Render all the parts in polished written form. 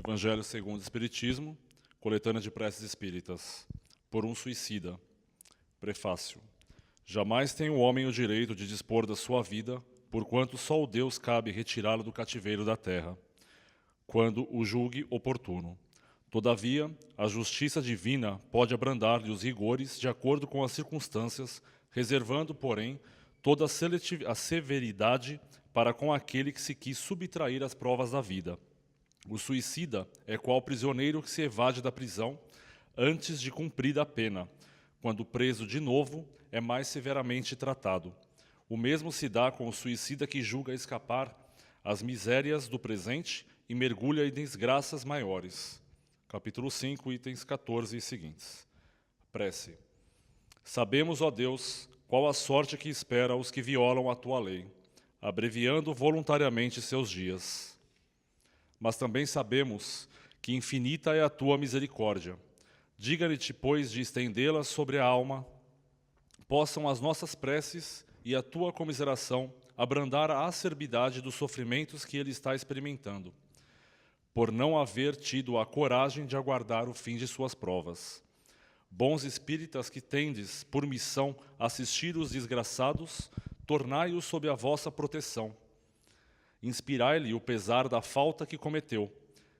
Evangelho segundo o Espiritismo, coletânea de preces espíritas, por um suicida. Prefácio. Jamais tem o homem o direito de dispor da sua vida, porquanto só o Deus cabe retirá-lo do cativeiro da terra, quando o julgue oportuno. Todavia, a justiça divina pode abrandar-lhe os rigores de acordo com as circunstâncias, reservando, porém, toda a severidade para com aquele que se quis subtrair às provas da vida. O suicida é qual prisioneiro que se evade da prisão antes de cumprida a pena. Quando preso de novo, é mais severamente tratado. O mesmo se dá com o suicida que julga escapar às misérias do presente e mergulha em desgraças maiores. Capítulo 5, itens 14 e seguintes. Prece. Sabemos, ó Deus, qual a sorte que espera os que violam a tua lei, abreviando voluntariamente seus dias. Mas também sabemos que infinita é a tua misericórdia. Diga-lhe-te, pois, de estendê-la sobre a alma, possam as nossas preces e a tua comiseração abrandar a acerbidade dos sofrimentos que ele está experimentando, por não haver tido a coragem de aguardar o fim de suas provas. Bons espíritas que tendes por missão assistir os desgraçados, tornai-os sob a vossa proteção. Inspirai-lhe o pesar da falta que cometeu,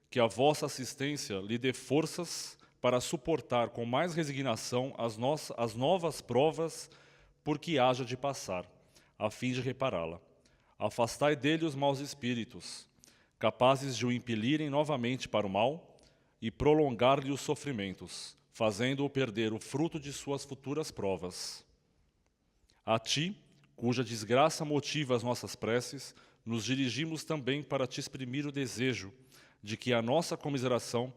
que a vossa assistência lhe dê forças para suportar com mais resignação as novas provas por que haja de passar, a fim de repará-la. Afastai dele os maus espíritos, capazes de o impelirem novamente para o mal e prolongar-lhe os sofrimentos, fazendo-o perder o fruto de suas futuras provas. A ti, cuja desgraça motiva as nossas preces, nos dirigimos também para te exprimir o desejo de que a nossa comiseração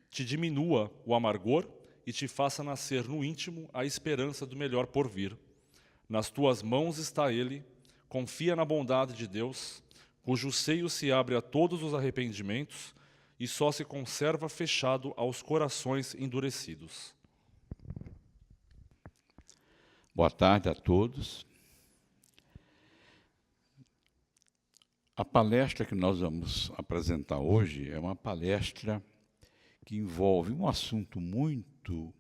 te diminua o amargor e te faça nascer no íntimo a esperança do melhor porvir. Nas tuas mãos está ele, confia na bondade de Deus, cujo seio se abre a todos os arrependimentos e só se conserva fechado aos corações endurecidos. Boa tarde a todos. A palestra que nós vamos apresentar hoje é uma palestra que envolve um assunto muito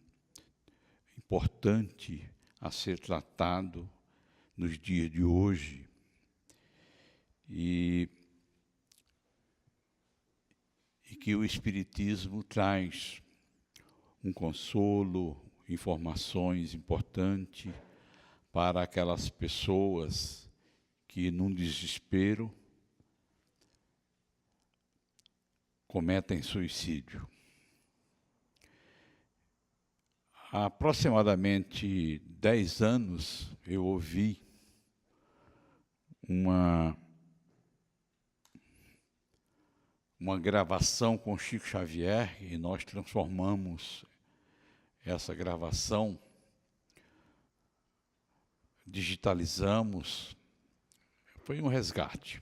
importante a ser tratado nos dias de hoje e que o Espiritismo traz um consolo, informações importantes para aquelas pessoas que, num desespero, cometem suicídio. Há aproximadamente 10 anos, eu ouvi uma gravação com Chico Xavier e nós transformamos essa gravação, digitalizamos, foi um resgate.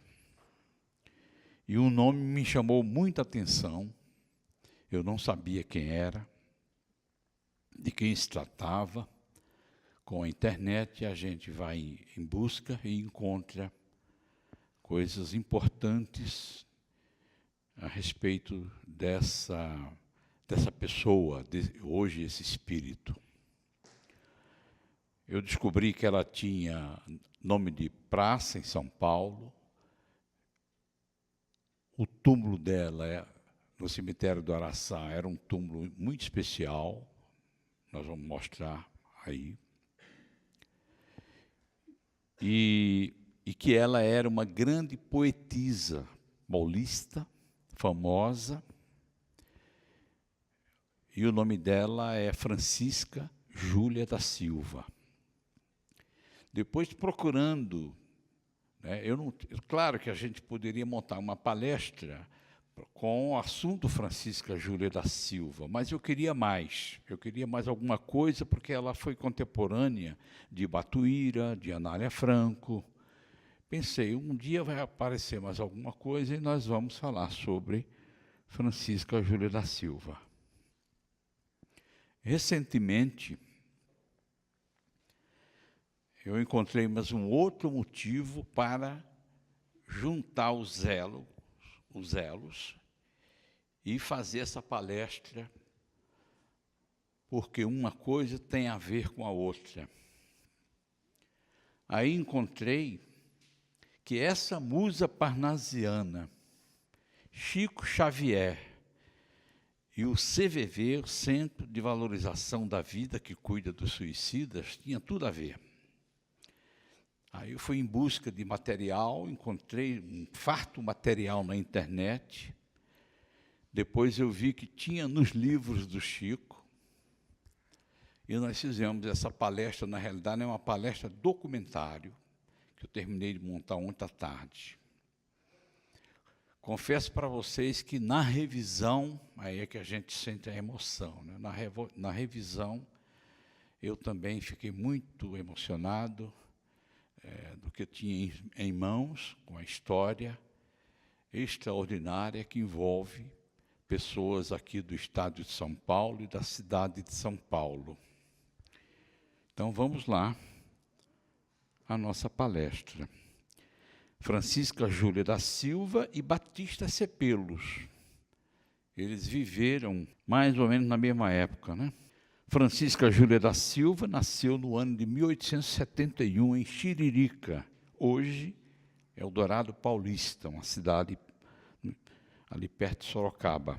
E um nome me chamou muita atenção, eu não sabia quem era, de quem se tratava. Com a internet a gente vai em busca e encontra coisas importantes a respeito dessa pessoa, hoje esse espírito. Eu descobri que ela tinha nome de praça em São Paulo. O túmulo dela, no cemitério do Araçá, era um túmulo muito especial. Nós vamos mostrar aí. E que ela era uma grande poetisa paulista, famosa. E o nome dela é Francisca Júlia da Silva. Depois, procurando, claro que a gente poderia montar uma palestra com o assunto Francisca Júlia da Silva, mas eu queria mais alguma coisa, porque ela foi contemporânea de Batuíra, de Anália Franco. Pensei, um dia vai aparecer mais alguma coisa e nós vamos falar sobre Francisca Júlia da Silva. Recentemente, eu encontrei mais um outro motivo para juntar os elos e fazer essa palestra, porque uma coisa tem a ver com a outra. Aí encontrei que essa musa parnasiana, Chico Xavier, e o CVV, o Centro de Valorização da Vida, que cuida dos suicidas, tinha tudo a ver. Aí eu fui em busca de material, encontrei um farto material na internet. Depois eu vi que tinha nos livros do Chico. E nós fizemos essa palestra, na realidade, é uma palestra documentário, que eu terminei de montar ontem à tarde. Confesso para vocês que na revisão, aí é que a gente sente a emoção, né? Na revisão, eu também fiquei muito emocionado do que eu tinha em mãos, com a história extraordinária que envolve pessoas aqui do estado de São Paulo e da cidade de São Paulo. Então, vamos lá, a nossa palestra. Francisca Júlia da Silva e Batista Cepelos. Eles viveram mais ou menos na mesma época, né? Francisca Júlia da Silva nasceu no ano de 1871 em Xiririca, hoje Eldorado Paulista, uma cidade ali perto de Sorocaba.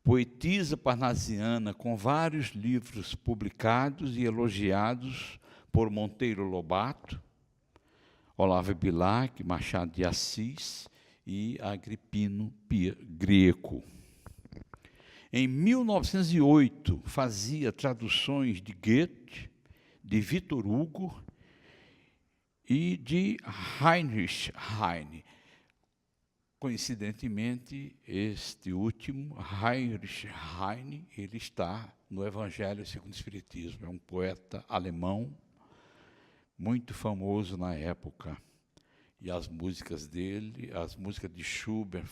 Poetisa parnasiana com vários livros publicados e elogiados por Monteiro Lobato, Olavo Bilac, Machado de Assis e Agripino Grieco. Em 1908, fazia traduções de Goethe, de Victor Hugo e de Heinrich Heine. Coincidentemente, este último, Heinrich Heine, ele está no Evangelho segundo o Espiritismo. É um poeta alemão, muito famoso na época. E as músicas dele, as músicas de Schubert,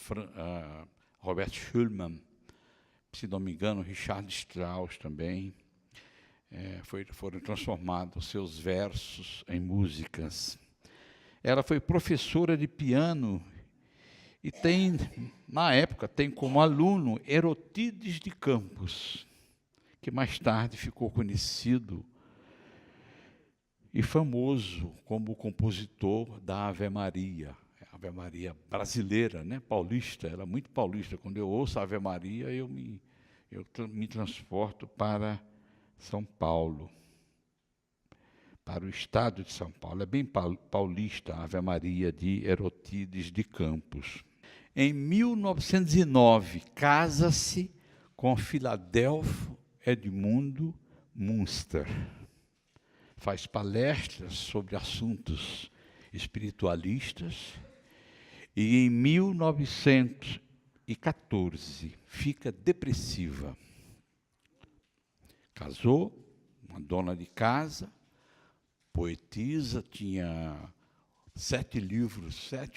Robert Schumann, se não me engano, Richard Strauss também, foram transformados seus versos em músicas. Ela foi professora de piano e na época, tem como aluno Erotides de Campos, que mais tarde ficou conhecido e famoso como compositor da Ave Maria. Ave Maria brasileira, né? Paulista, ela é muito paulista. Quando eu ouço a Ave Maria, eu me transporto para São Paulo, para o estado de São Paulo. É bem paulista a Ave Maria de Erotides de Campos. Em 1909, casa-se com Filadelfo Edmundo Münster. Faz palestras sobre assuntos espiritualistas e em 1914 fica depressiva. Casou, uma dona de casa, poetisa, tinha 7,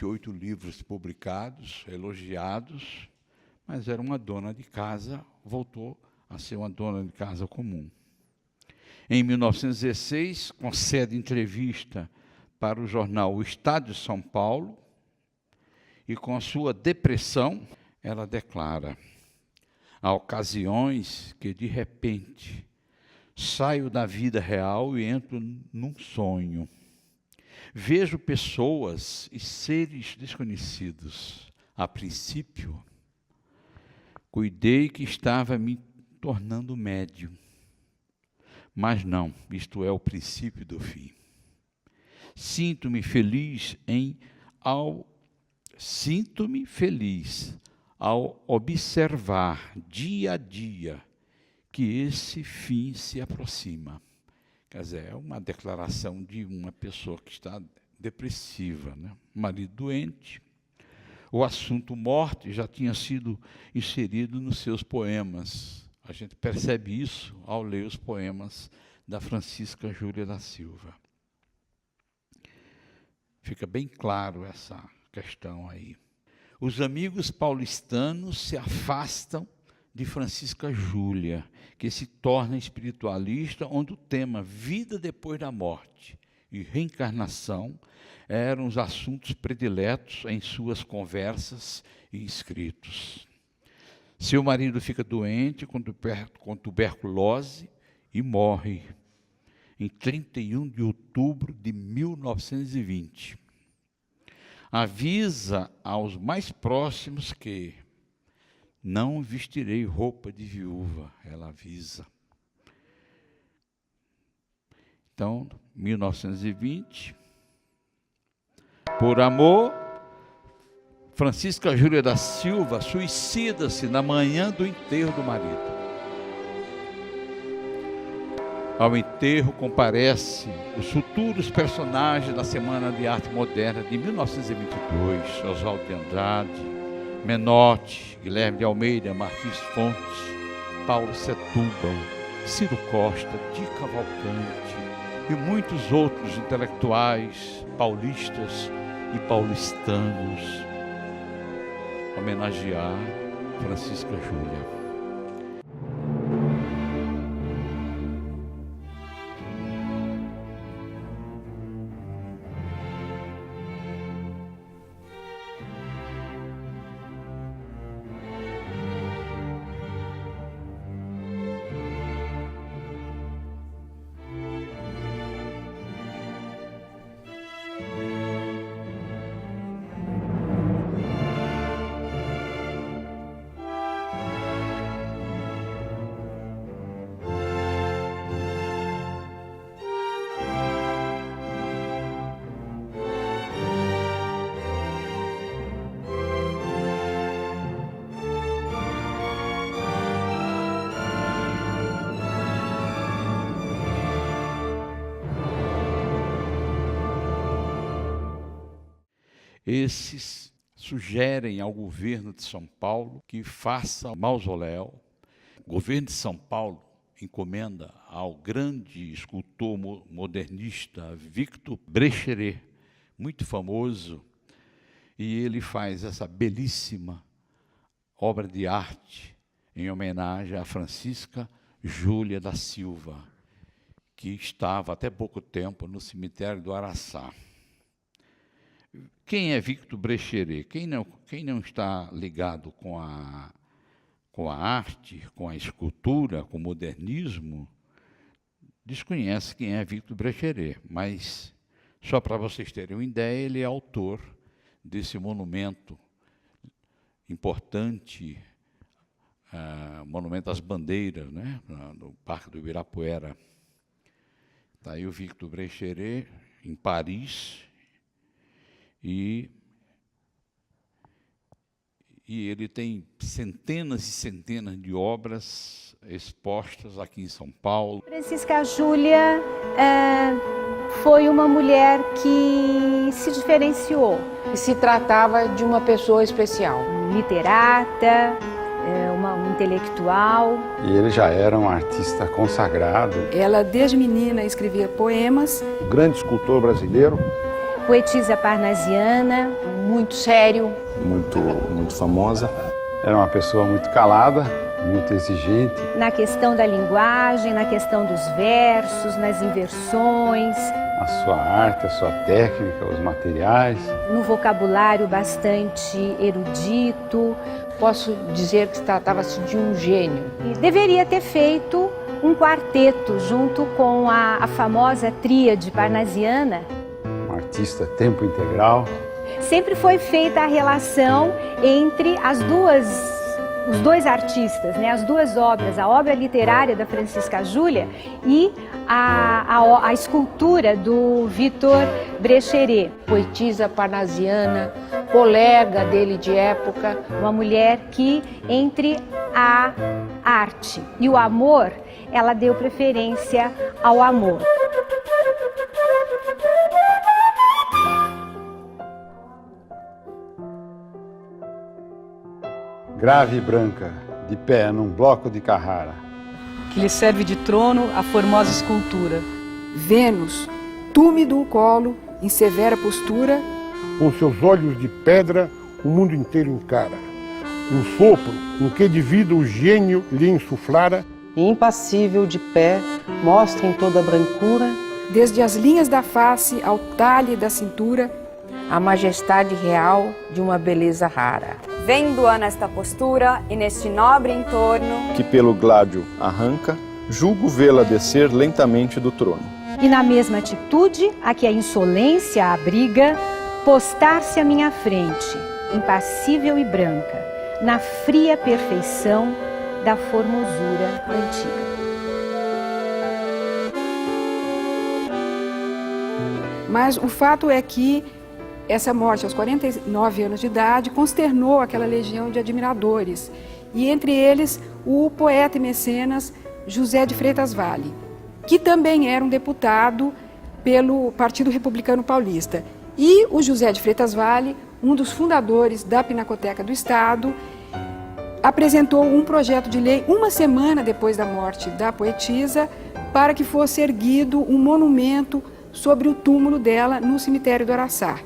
8 livros publicados, elogiados, mas era uma dona de casa, voltou a ser uma dona de casa comum. Em 1916, concede entrevista para o jornal O Estado de São Paulo, e com a sua depressão, ela declara: há ocasiões que, de repente, saio da vida real e entro num sonho. Vejo pessoas e seres desconhecidos. A princípio, cuidei que estava me tornando médium. Mas não, isto é o princípio do fim. Sinto-me feliz ao observar dia a dia que esse fim se aproxima. Quer dizer, é uma declaração de uma pessoa que está depressiva, né? Marido doente. O assunto morte já tinha sido inserido nos seus poemas. A gente percebe isso ao ler os poemas da Francisca Júlia da Silva. Fica bem claro essa questão aí. Os amigos paulistanos se afastam de Francisca Júlia, que se torna espiritualista, onde o tema vida depois da morte e reencarnação eram os assuntos prediletos em suas conversas e escritos. Seu marido fica doente com tuberculose e morre em 31 de outubro de 1920. Avisa aos mais próximos que não vestirei roupa de viúva, ela avisa. Então, 1920, por amor, Francisca Júlia da Silva suicida-se na manhã do enterro do marido. Ao enterro comparecem os futuros personagens da Semana de Arte Moderna de 1922, Oswaldo de Andrade, Menotti, Guilherme de Almeida, Martins Fontes, Paulo Setúbal, Ciro Costa, Di Cavalcanti e muitos outros intelectuais paulistas e paulistanos homenagear Francisca Júlia. Esses sugerem ao governo de São Paulo que faça mausoléu. O governo de São Paulo encomenda ao grande escultor modernista Victor Brecheret, muito famoso, e ele faz essa belíssima obra de arte em homenagem a Francisca Júlia da Silva, que estava até pouco tempo no cemitério do Araçá. Quem é Victor Brecheret? Quem não está ligado com a arte, com a escultura, com o modernismo, desconhece quem é Victor Brecheret. Mas, só para vocês terem uma ideia, ele é autor desse monumento importante, Monumento às Bandeiras, né, no Parque do Ibirapuera. Está aí o Victor Brecheret, em Paris. E ele tem centenas e centenas de obras expostas aqui em São Paulo. Francisca Júlia foi uma mulher que se diferenciou. E se tratava de uma pessoa especial. Literata, uma intelectual. E ele já era um artista consagrado. Ela, desde menina, escrevia poemas. Um grande escultor brasileiro. Poetisa parnasiana, muito sério. Muito famosa. Era uma pessoa muito calada, muito exigente. Na questão da linguagem, na questão dos versos, nas inversões. A sua arte, a sua técnica, os materiais. No vocabulário bastante erudito. Posso dizer que tratava-se de um gênio. E deveria ter feito um quarteto junto com a famosa tríade parnasiana. Artista tempo integral. Sempre foi feita a relação entre os dois artistas, né? As duas obras, a obra literária da Francisca Júlia e a escultura do Victor Brecheret. Poetisa parnasiana, colega dele de época. Uma mulher que, entre a arte e o amor, ela deu preferência ao amor. Grave e branca, de pé num bloco de Carrara. Que lhe serve de trono a formosa escultura. Vênus, túmido o colo, em severa postura. Com seus olhos de pedra, o mundo inteiro encara. Um sopro, um quê de vida o gênio lhe insuflara. E impassível de pé, mostra em toda a brancura, Desde as linhas da face ao talhe da cintura. A majestade real de uma beleza rara. vendo-a nesta postura e neste nobre entorno, que pelo gládio arranca, julgo vê-la descer lentamente do trono. E na mesma atitude a que a insolência abriga, postar-se à minha frente, impassível e branca, na fria perfeição da formosura antiga. Mas o fato é que essa morte aos 49 anos de idade consternou aquela legião de admiradores, e entre eles o poeta e mecenas José de Freitas Vale, que também era um deputado pelo Partido Republicano Paulista. E o José de Freitas Vale, um dos fundadores da Pinacoteca do Estado, apresentou um projeto de lei uma semana depois da morte da poetisa para que fosse erguido um monumento sobre o túmulo dela no cemitério do Araçá.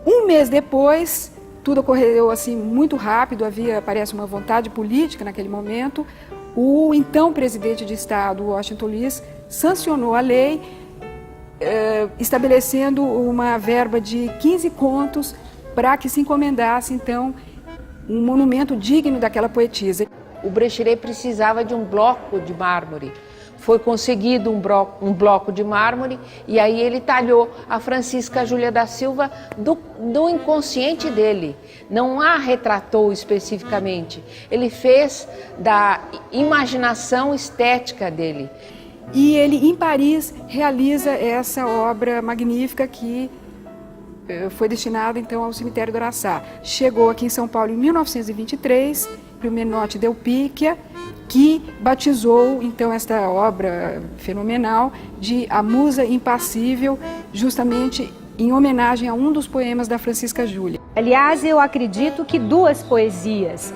Um mês depois, tudo ocorreu assim muito rápido, parece uma vontade política naquele momento, o então presidente de Estado, Washington Luiz, sancionou a lei, estabelecendo uma verba de 15 contos para que se encomendasse, então, um monumento digno daquela poetisa. O Brecheret precisava de um bloco de mármore. Foi conseguido um bloco de mármore e aí ele talhou a Francisca Júlia da Silva do inconsciente dele. Não a retratou especificamente. Ele fez da imaginação estética dele. E ele, em Paris, realiza essa obra magnífica que foi destinada, então, ao cemitério do Araçá. Chegou aqui em São Paulo em 1923, para o Menotti Delpicchia, que batizou, então, esta obra fenomenal de A Musa Impassível, justamente em homenagem a um dos poemas da Francisca Júlia. Aliás, eu acredito que duas poesias,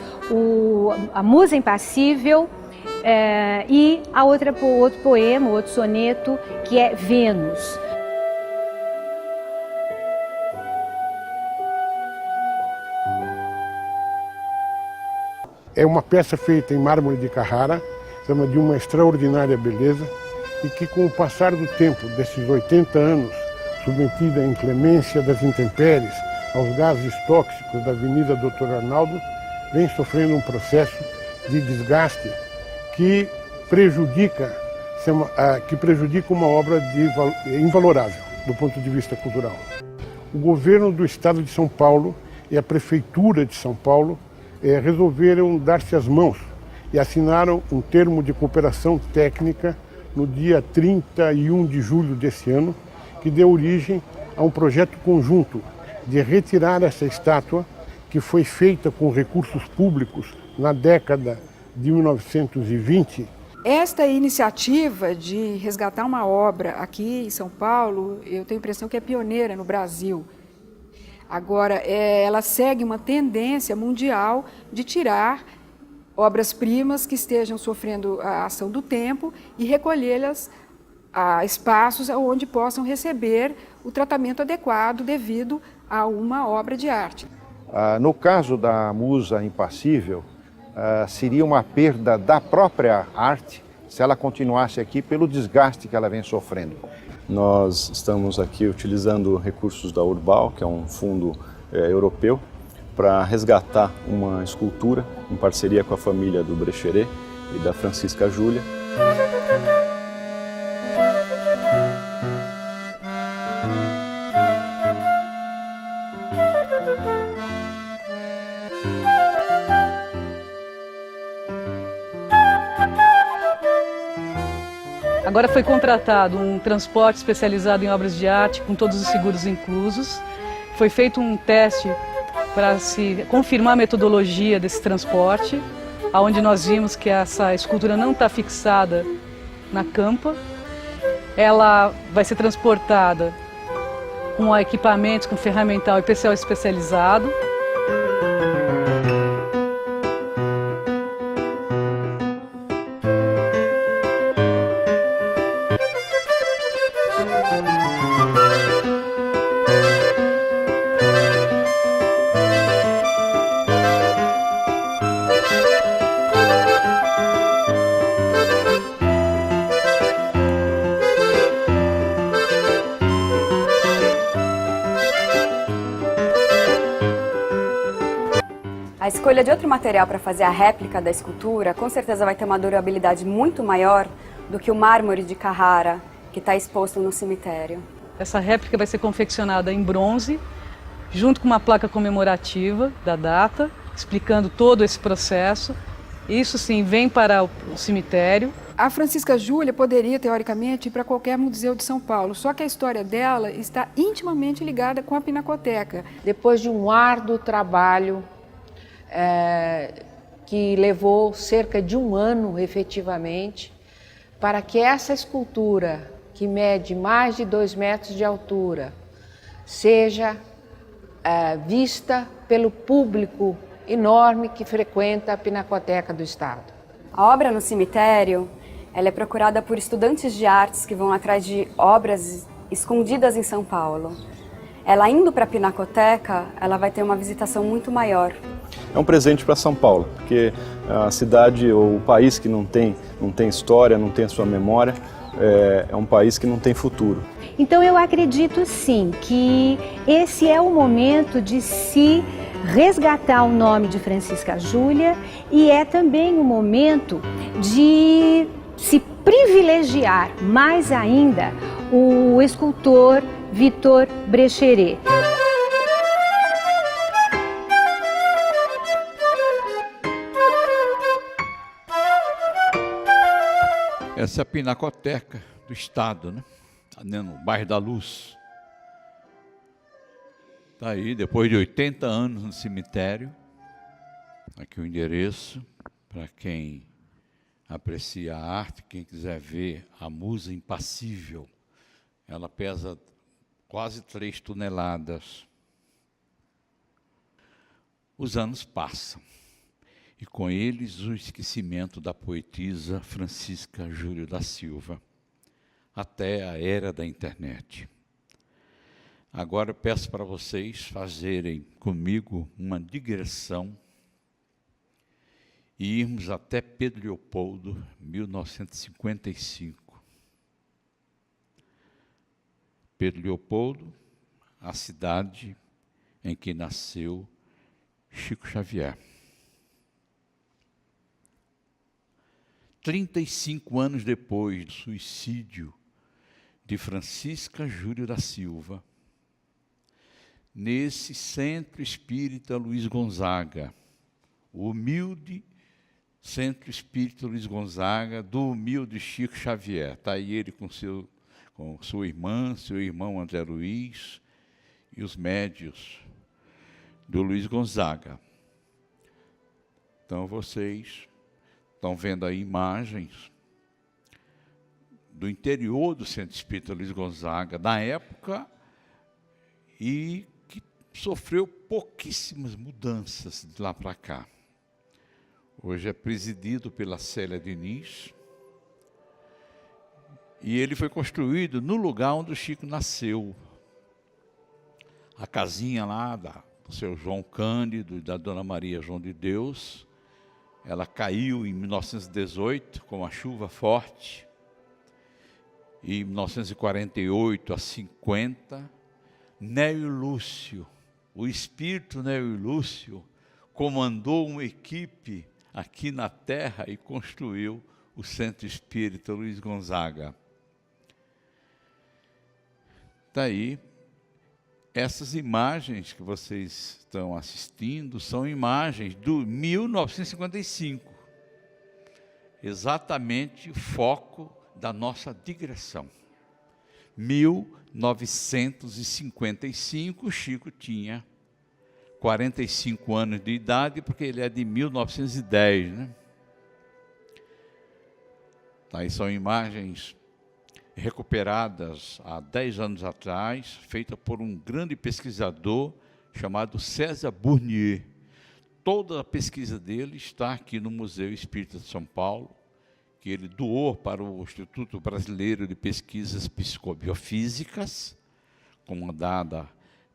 A Musa Impassível e o outro poema, o outro soneto, que é Vênus. É uma peça feita em mármore de Carrara, chama de uma extraordinária beleza, e que com o passar do tempo, desses 80 anos, submetida à inclemência das intempéries, aos gases tóxicos da Avenida Doutor Arnaldo, vem sofrendo um processo de desgaste que prejudica uma obra invalorável do ponto de vista cultural. O governo do Estado de São Paulo e a Prefeitura de São Paulo resolveram dar-se as mãos e assinaram um termo de cooperação técnica no dia 31 de julho desse ano, que deu origem a um projeto conjunto de retirar essa estátua, que foi feita com recursos públicos na década de 1920. Esta iniciativa de resgatar uma obra aqui em São Paulo, eu tenho a impressão que é pioneira no Brasil. Agora, ela segue uma tendência mundial de tirar obras-primas que estejam sofrendo a ação do tempo e recolhê-las a espaços onde possam receber o tratamento adequado devido a uma obra de arte. No caso da Musa Impassível, seria uma perda da própria arte se ela continuasse aqui pelo desgaste que ela vem sofrendo. Nós estamos aqui utilizando recursos da Urbal, que é um fundo europeu, para resgatar uma escultura em parceria com a família do Brecheret e da Francisca Júlia. Agora foi contratado um transporte especializado em obras de arte, com todos os seguros inclusos. Foi feito um teste para se confirmar a metodologia desse transporte, onde nós vimos que essa escultura não está fixada na campa. Ela vai ser transportada com equipamentos, com ferramental e pessoal especializado. escolha de outro material para fazer a réplica da escultura, com certeza vai ter uma durabilidade muito maior do que o mármore de Carrara, que está exposto no cemitério. Essa réplica vai ser confeccionada em bronze, junto com uma placa comemorativa da data, explicando todo esse processo. Isso sim vem para o cemitério. A Francisca Júlia poderia, teoricamente, ir para qualquer museu de São Paulo, só que a história dela está intimamente ligada com a Pinacoteca. Depois de um árduo trabalho que levou cerca de 1 ano, efetivamente, para que essa escultura, que mede mais de 2 metros de altura, seja vista pelo público enorme que frequenta a Pinacoteca do Estado. A obra no cemitério, ela é procurada por estudantes de artes que vão atrás de obras escondidas em São Paulo. Ela indo para a Pinacoteca, ela vai ter uma visitação muito maior. É um presente para São Paulo, porque a cidade ou o país que não tem história, não tem a sua memória, é um país que não tem futuro. Então eu acredito sim que esse é o momento de se resgatar o nome de Francisca Júlia e é também o momento de se privilegiar mais ainda o escultor Vitor Brecheret. Essa é a Pinacoteca do Estado, né? No bairro da Luz. Está aí, depois de 80 anos no cemitério. Aqui o endereço, para quem aprecia a arte, quem quiser ver a musa impassível. Ela pesa quase 3 toneladas. Os anos passam. E com eles o esquecimento da poetisa Francisca Júlia da Silva, até a era da internet. Agora eu peço para vocês fazerem comigo uma digressão e irmos até Pedro Leopoldo, 1955. Pedro Leopoldo, a cidade em que nasceu Chico Xavier. 35 anos depois do suicídio de Francisca Júlia da Silva, nesse Centro Espírita Luiz Gonzaga, o humilde Centro Espírita Luiz Gonzaga, do humilde Chico Xavier. Está aí ele com sua irmã, seu irmão André Luiz e os médios do Luiz Gonzaga. Então vocês estão vendo aí imagens do interior do Centro Espírita Luiz Gonzaga, da época, e que sofreu pouquíssimas mudanças de lá para cá. Hoje é presidido pela Célia Diniz, e ele foi construído no lugar onde o Chico nasceu. A casinha lá do seu João Cândido e da Dona Maria João de Deus, ela caiu em 1918 com uma chuva forte, e em 1948 a 50, Nélio Lúcio, o espírito Nélio Lúcio, comandou uma equipe aqui na terra e construiu o Centro Espírita Luiz Gonzaga. Está aí. Essas imagens que vocês estão assistindo são imagens do 1955. Exatamente o foco da nossa digressão. 1955, Chico tinha 45 anos de idade, porque ele é de 1910, né? Aí são imagens recuperadas há 10 anos atrás, feita por um grande pesquisador chamado César Bournier. Toda a pesquisa dele está aqui no Museu Espírita de São Paulo, que ele doou para o Instituto Brasileiro de Pesquisas Psicobiofísicas, comandada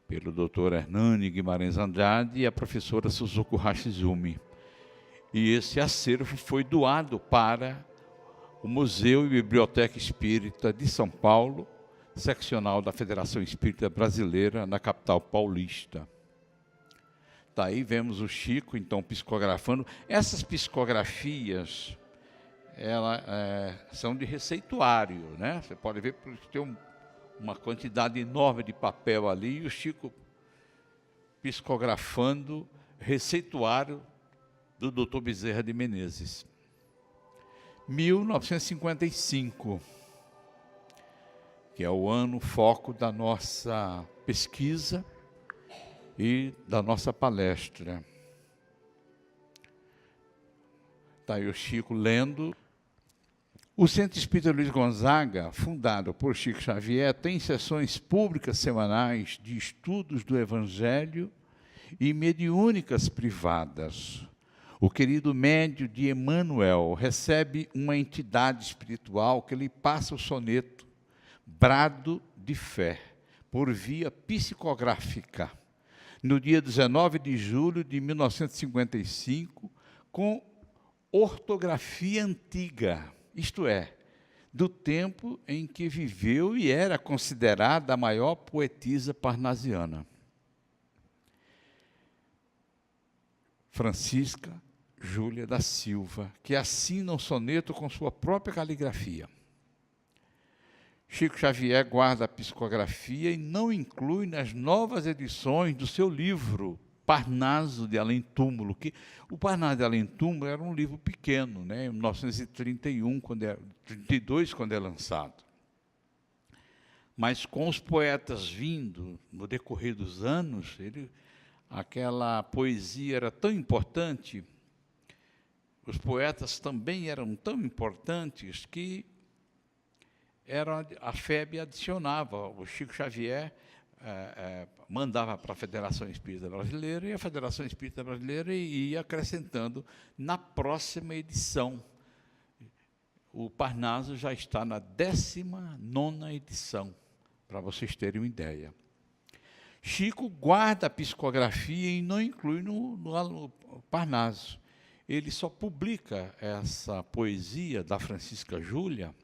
pelo Dr. Hernani Guimarães Andrade e a professora Suzuko Hashizumi. E esse acervo foi doado para o Museu e Biblioteca Espírita de São Paulo, seccional da Federação Espírita Brasileira, na capital paulista. Daí vemos o Chico, então, psicografando. Essas psicografias, são de receituário, né? Você pode ver porque tem uma quantidade enorme de papel ali, e o Chico psicografando receituário do Dr. Bezerra de Menezes. 1955, que é o ano foco da nossa pesquisa e da nossa palestra. Está aí o Chico lendo. O Centro Espírita Luiz Gonzaga, fundado por Chico Xavier, tem sessões públicas semanais de estudos do Evangelho e mediúnicas privadas. O querido médio de Emmanuel recebe uma entidade espiritual que lhe passa o soneto Brado de Fé, por via psicográfica, no dia 19 de julho de 1955, com ortografia antiga, isto é, do tempo em que viveu e era considerada a maior poetisa parnasiana. Francisca Júlia da Silva, que assina o soneto com sua própria caligrafia. Chico Xavier guarda a psicografia e não inclui nas novas edições do seu livro Parnaso de Além Túmulo, que o Parnaso de Além Túmulo era um livro pequeno, né, em 1931, 32, quando é lançado. Mas com os poetas vindo no decorrer dos anos, aquela poesia era tão importante, os poetas também eram tão importantes que a FEB adicionava, o Chico Xavier mandava para a Federação Espírita Brasileira, e a Federação Espírita Brasileira ia acrescentando na próxima edição. O Parnaso já está na 19ª edição, para vocês terem uma ideia. Chico guarda a psicografia e não inclui no Parnaso. Ele só publica essa poesia da Francisca Júlia,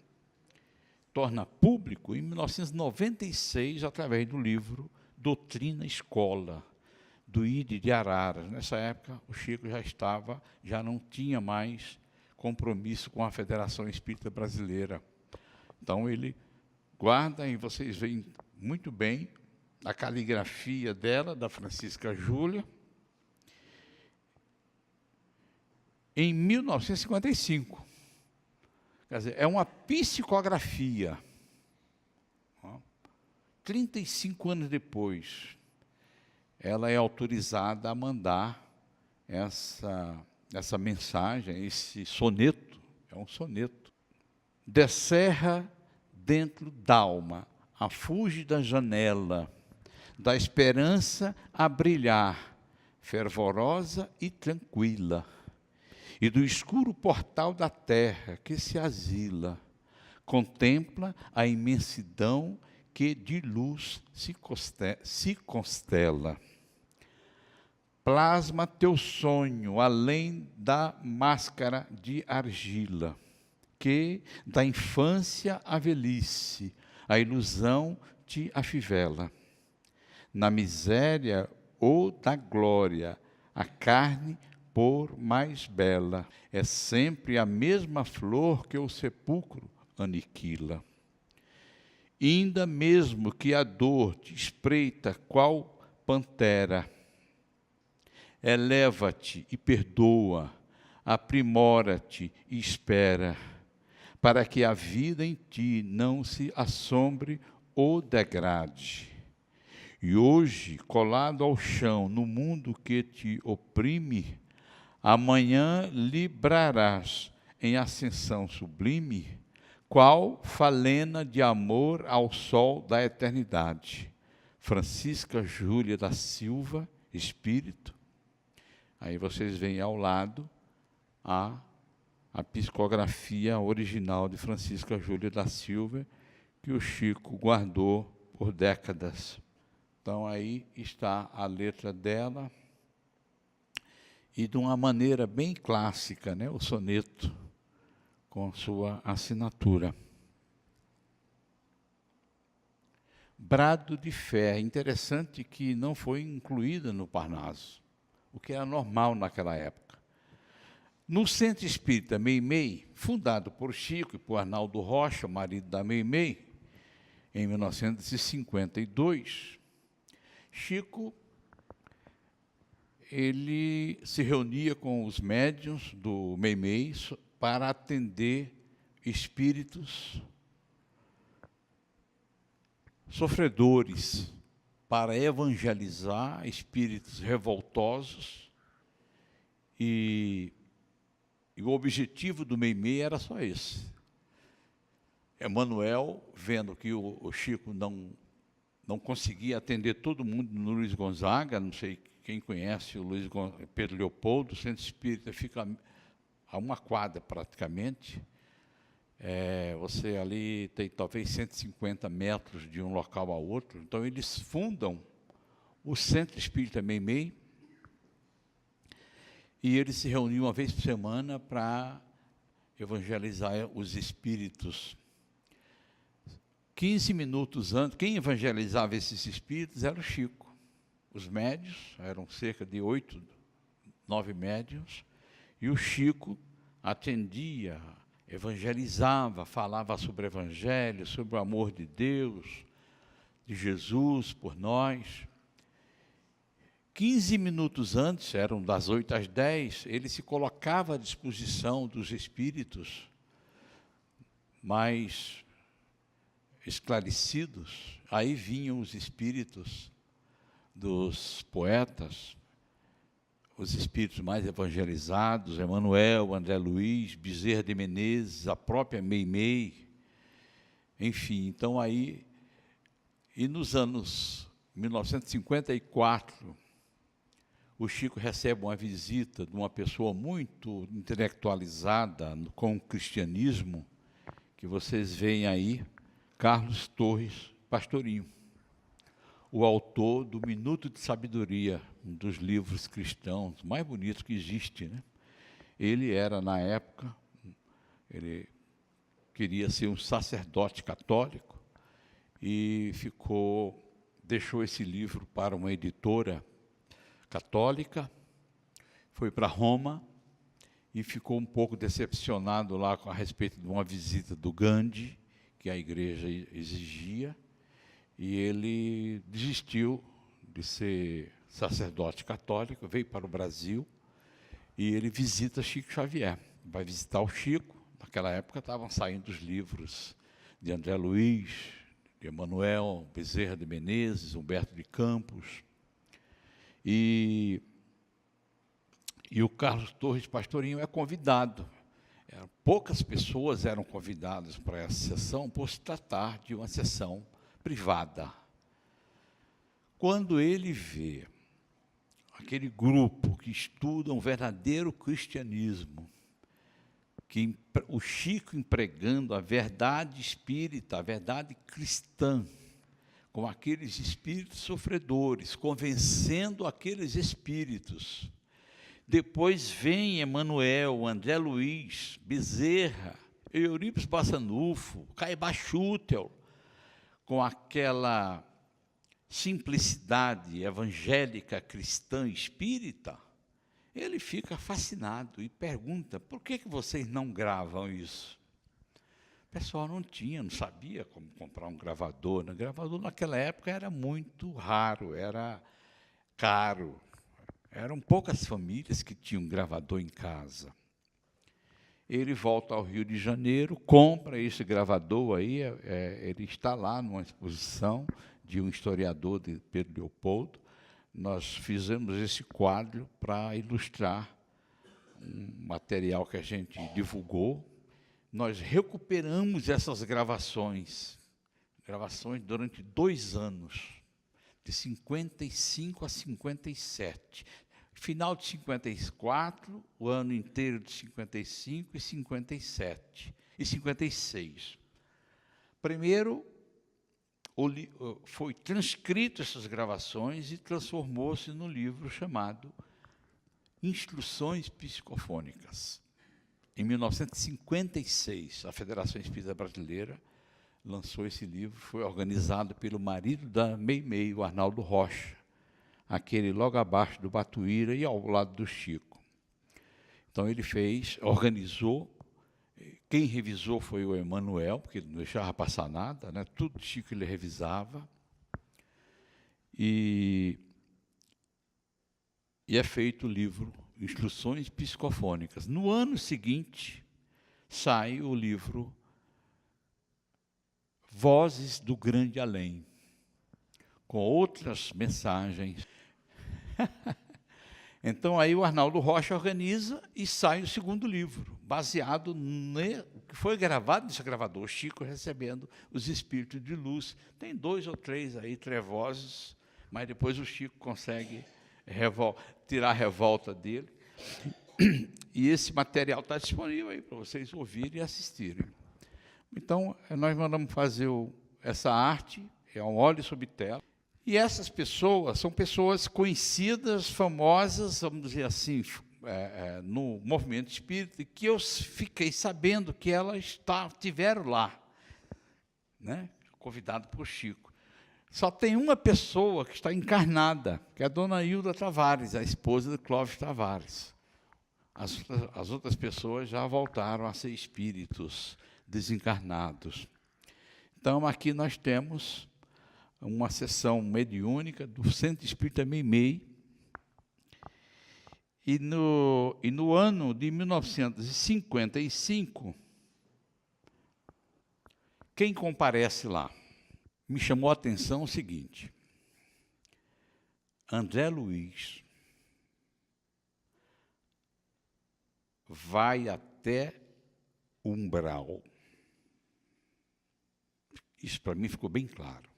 torna público em 1996, através do livro Doutrina Escola, do Ide de Araras. Nessa época, o Chico já não tinha mais compromisso com a Federação Espírita Brasileira. Então, ele guarda, e vocês veem muito bem, a caligrafia dela, da Francisca Júlia, em 1955. Quer dizer, é uma psicografia. 35 anos depois, ela é autorizada a mandar essa mensagem, esse soneto, é um soneto. Descerra dentro d'alma, a fúlgida janela, da esperança a brilhar, fervorosa e tranquila, e do escuro portal da terra que se asila, contempla a imensidão que de luz se constela. Plasma teu sonho além da máscara de argila, que da infância à velhice a ilusão te afivela. Na miséria ou da glória, a carne por mais bela, é sempre a mesma flor que o sepulcro aniquila. Ainda mesmo que a dor te espreita qual pantera, eleva-te e perdoa, aprimora-te e espera, para que a vida em ti não se assombre ou degrade. E hoje, colado ao chão, no mundo que te oprime, amanhã librarás em ascensão sublime, qual falena de amor ao sol da eternidade. Francisca Júlia da Silva, Espírito. Aí vocês veem ao lado a psicografia original de Francisca Júlia da Silva, que o Chico guardou por décadas. Então, aí está a letra dela, e de uma maneira bem clássica, né, o soneto, com sua assinatura. Brado de Fé. Interessante que não foi incluída no Parnaso. o que era normal naquela época. No Centro Espírita Meimei, fundado por Chico e por Arnaldo Rocha, marido da Meimei, em 1952, Chico ele se reunia com os médiuns do Meimei para atender espíritos sofredores, para evangelizar espíritos revoltosos, e o objetivo do Meimei era só esse. Emmanuel, vendo que o Chico não conseguia atender todo mundo no Luiz Gonzaga, não sei quem conhece o Pedro Leopoldo, o Centro Espírita fica a uma quadra praticamente. Você ali tem talvez 150 metros de um local a outro. Então, eles fundam o Centro Espírita Meimei e eles se reuniam uma vez por semana para evangelizar os espíritos. 15 minutos antes, quem evangelizava esses espíritos era o Chico. Os médiuns, eram cerca de 8, 9 médiuns, e o Chico atendia, evangelizava, falava sobre o Evangelho, sobre o amor de Deus, de Jesus por nós. 15 minutos antes, eram das 8 às 10, ele se colocava à disposição dos espíritos mais esclarecidos. Aí vinham os espíritos dos poetas, os espíritos mais evangelizados, Emmanuel, André Luiz, Bezerra de Menezes, a própria Meimei, enfim. Então aí, e nos anos 1954, o Chico recebe uma visita de uma pessoa muito intelectualizada com o cristianismo, que vocês veem aí, Carlos Torres Pastorinho, o autor do Minuto de Sabedoria, um dos livros cristãos mais bonitos que existe, né? Ele era, na época, ele queria ser um sacerdote católico e deixou esse livro para uma editora católica, foi para Roma e ficou um pouco decepcionado lá a respeito de uma visita do Gandhi, que a igreja exigia, e ele desistiu de ser sacerdote católico, veio para o Brasil, e ele visita Chico Xavier. Vai visitar o Chico. Naquela época estavam saindo os livros de André Luiz, de Emmanuel, Bezerra de Menezes, Humberto de Campos, e o Carlos Torres Pastorinho é convidado. Poucas pessoas eram convidadas para essa sessão, por se tratar de uma sessão privada. Quando ele vê aquele grupo que estuda um verdadeiro cristianismo, que o Chico empregando a verdade espírita, a verdade cristã, com aqueles espíritos sofredores, convencendo aqueles espíritos. Depois vem Emmanuel, André Luiz, Bezerra, Eurípides Bassanufo, Caibá Schutel, com aquela simplicidade evangélica, cristã, espírita. Ele fica fascinado e pergunta: por que vocês não gravam isso? O pessoal não sabia como comprar um gravador. O gravador naquela época era muito raro, era caro. Eram poucas famílias que tinham gravador em casa. Ele volta ao Rio de Janeiro, compra esse gravador aí, ele está lá numa exposição de um historiador, de Pedro Leopoldo. Nós fizemos esse quadro para ilustrar um material que a gente divulgou. Nós recuperamos essas gravações durante 2 anos, de 55 a 57. Final de 54, o ano inteiro de 55 e 57 e 56. Primeiro, foi transcrito essas gravações e transformou-se no livro chamado Instruções Psicofônicas. Em 1956, a Federação Espírita Brasileira lançou esse livro, foi organizado pelo marido da Meimei, o Arnaldo Rocha. aquele logo abaixo do Batuíra e ao lado do Chico. Então ele fez, organizou, quem revisou foi o Emanuel, porque ele não deixava passar nada, né? Tudo Chico ele revisava. E é feito o livro Instruções Psicofônicas. No ano seguinte, sai o livro Vozes do Grande Além, com outras mensagens. Então, aí o Arnaldo Rocha organiza e sai o segundo livro, baseado no que foi gravado nesse gravador, Chico recebendo os espíritos de luz. Tem 2 ou 3 aí trevosos, mas depois o Chico consegue tirar a revolta dele. E esse material está disponível aí para vocês ouvirem e assistirem. Então, nós mandamos fazer essa arte, é um óleo sobre tela. E essas pessoas são pessoas conhecidas, famosas, vamos dizer assim, no movimento espírita, que eu fiquei sabendo que elas estiveram lá, né? Convidado por Chico. Só tem uma pessoa que está encarnada, que é a dona Hilda Tavares, a esposa de Clóvis Tavares. As outras pessoas já voltaram a ser espíritos desencarnados. Então, aqui nós temos uma sessão mediúnica do Centro Espírita Meimei. E no ano de 1955, quem comparece lá? Me chamou a atenção o seguinte: André Luiz vai até o umbral. Isso para mim ficou bem claro.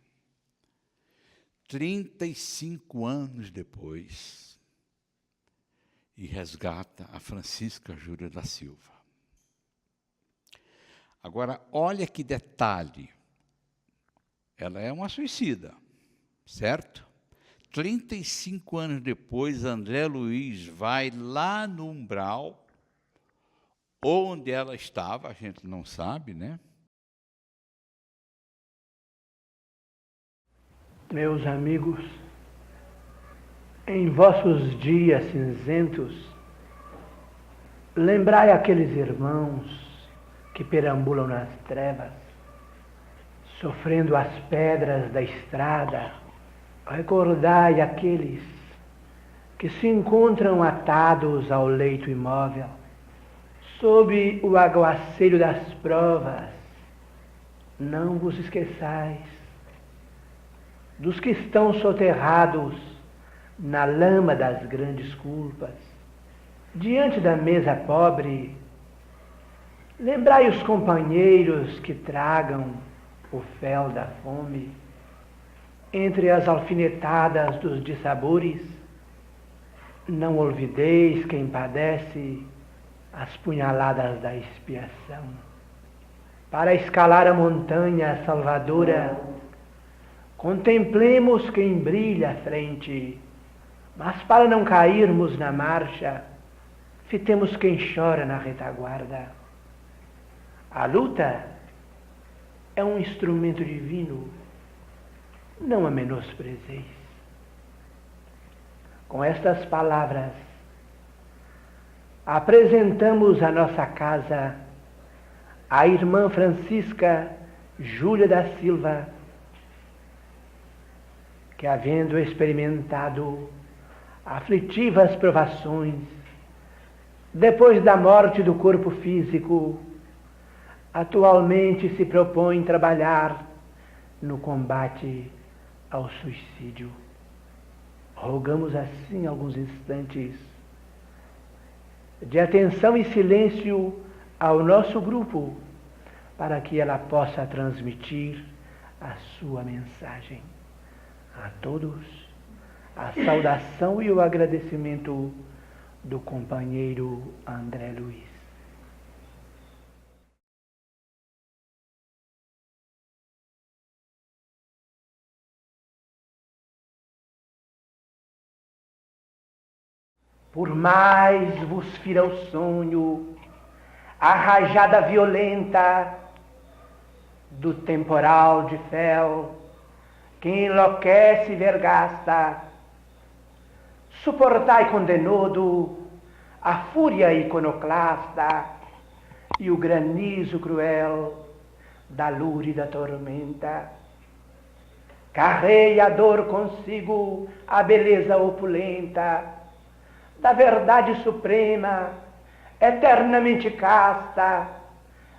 35 anos depois, e resgata a Francisca Júlia da Silva. Agora, olha que detalhe. Ela é uma suicida, certo? 35 anos depois, André Luiz vai lá no umbral, onde ela estava, a gente não sabe, né? Meus amigos, em vossos dias cinzentos, lembrai aqueles irmãos que perambulam nas trevas, sofrendo as pedras da estrada. Recordai aqueles que se encontram atados ao leito imóvel, sob o aguaceiro das provas. Não vos esqueçais dos que estão soterrados na lama das grandes culpas. Diante da mesa pobre, lembrai os companheiros que tragam o fel da fome. Entre as alfinetadas dos dissabores, não olvideis quem padece as punhaladas da expiação. Para escalar a montanha salvadora, contemplemos quem brilha à frente, mas para não cairmos na marcha, fitemos quem chora na retaguarda. A luta é um instrumento divino, não a menosprezeis. Com estas palavras, apresentamos à nossa casa a irmã Francisca Júlia da Silva, que, havendo experimentado aflitivas provações, depois da morte do corpo físico, atualmente se propõe trabalhar no combate ao suicídio. Rogamos assim alguns instantes de atenção e silêncio ao nosso grupo, para que ela possa transmitir a sua mensagem. A todos, a saudação e o agradecimento do companheiro André Luiz. Por mais vos fira o sonho, a rajada violenta do temporal de fel, que enlouquece e vergasta suportai com denodo a fúria iconoclasta e o granizo cruel da lúrida tormenta. Carrei a dor consigo a beleza opulenta da verdade suprema, eternamente casta.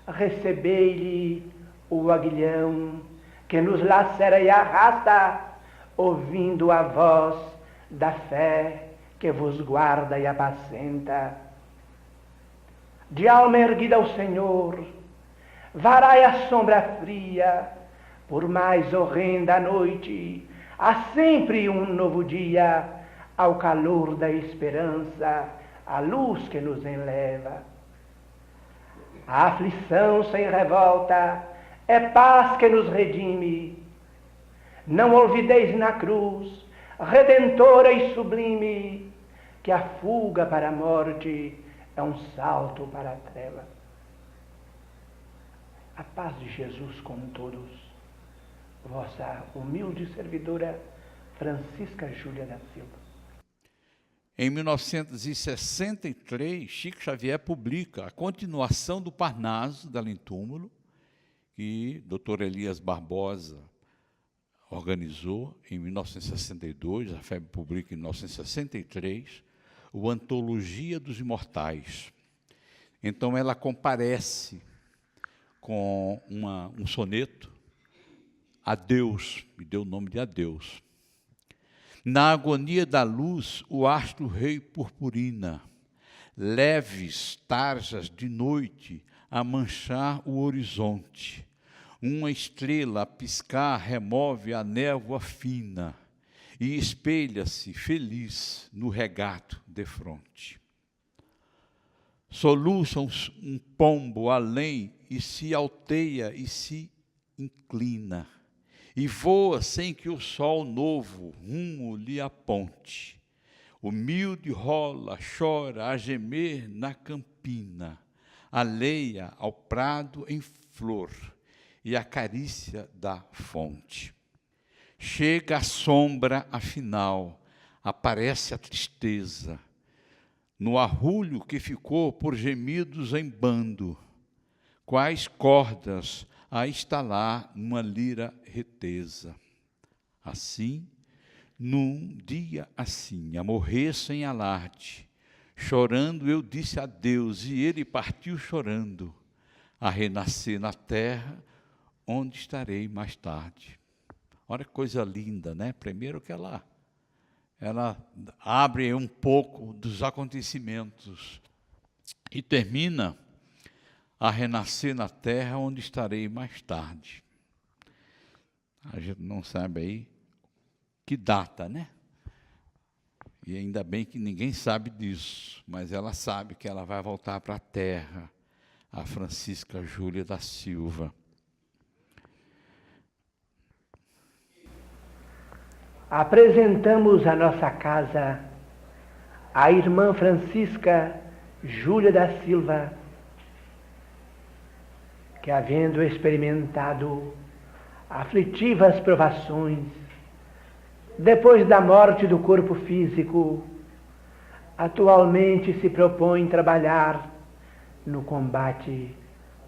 Recebei-lhe o aguilhão que nos lacera e arrasta, ouvindo a voz da fé que vos guarda e apacenta. De alma erguida ao Senhor, varai a sombra fria, por mais horrenda a noite, há sempre um novo dia, ao calor da esperança, a luz que nos enleva. A aflição sem revolta é paz que nos redime. Não olvideis na cruz, redentora e sublime, que a fuga para a morte é um salto para a treva. A paz de Jesus com todos. Vossa humilde servidora, Francisca Júlia da Silva. Em 1963, Chico Xavier publica a continuação do Parnaso, da Além-Túmulo, que Dr. Elias Barbosa organizou em 1962, a FEB publica em 1963, o Antologia dos Imortais. Então, ela comparece com um soneto, Adeus, me deu o nome de Adeus. Na agonia da luz, o astro rei purpurina, leves tarjas de noite a manchar o horizonte. Uma estrela a piscar remove a névoa fina e espelha-se feliz no regato defronte. Soluça um pombo além e se alteia e se inclina, e voa sem que o sol novo rumo lhe aponte. Humilde rola, chora a gemer na campina, alheia ao prado em flor e a carícia da fonte. Chega a sombra afinal, aparece a tristeza, no arrulho que ficou por gemidos em bando, quais cordas a estalar numa lira retesa. Assim, num dia assim, a morrer sem alarde, chorando eu disse adeus, e ele partiu chorando, a renascer na terra, onde estarei mais tarde. Olha que coisa linda, né? Primeiro que ela abre um pouco dos acontecimentos e termina a renascer na terra, onde estarei mais tarde. A gente não sabe aí que data, né? E ainda bem que ninguém sabe disso, mas ela sabe que ela vai voltar para a terra, a Francisca Júlia da Silva. Apresentamos à nossa casa a irmã Francisca Júlia da Silva, que, havendo experimentado aflitivas provações, depois da morte do corpo físico, atualmente se propõe trabalhar no combate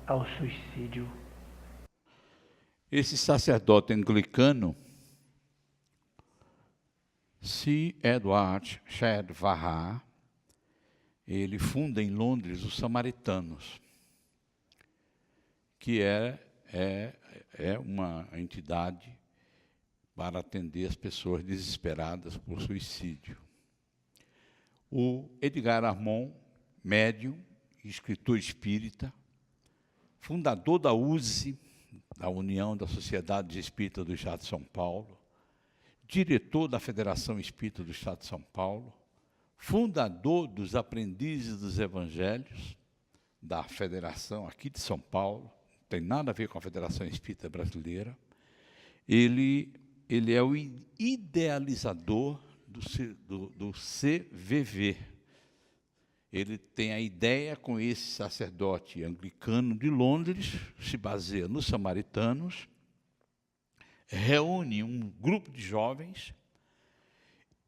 ao suicídio. Esse sacerdote anglicano, Sir Edward Shedvarah, ele funda em Londres os Samaritanos, que é uma entidade para atender as pessoas desesperadas por suicídio. O Edgar Armond, médium, escritor espírita, fundador da USE, da União da Sociedade Espírita do Estado de São Paulo, diretor da Federação Espírita do Estado de São Paulo, fundador dos Aprendizes dos Evangelhos, da Federação aqui de São Paulo, não tem nada a ver com a Federação Espírita Brasileira. Ele é o idealizador do CVV. Ele tem a ideia, com esse sacerdote anglicano de Londres, se baseia nos Samaritanos, reúne um grupo de jovens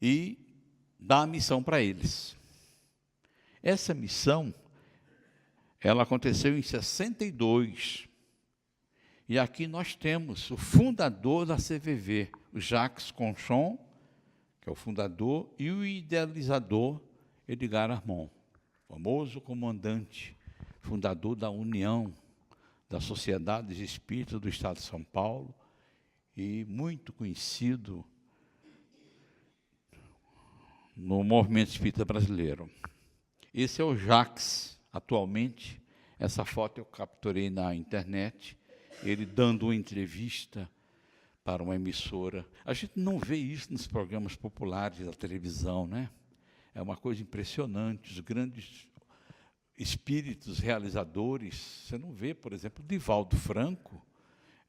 e dá a missão para eles. Essa missão, ela aconteceu em 62. E aqui nós temos o fundador da CVV, o Jacques Conchon, que é o fundador, e o idealizador, Edgar Armand, famoso comandante, fundador da União das Sociedades Espíritas do Estado de São Paulo, e muito conhecido no movimento espírita brasileiro. Esse é o Jacques, atualmente. Essa foto eu capturei na internet, ele dando uma entrevista para uma emissora. A gente não vê isso nos programas populares da televisão, né? É uma coisa impressionante, os grandes espíritos realizadores. Você não vê, por exemplo, Divaldo Franco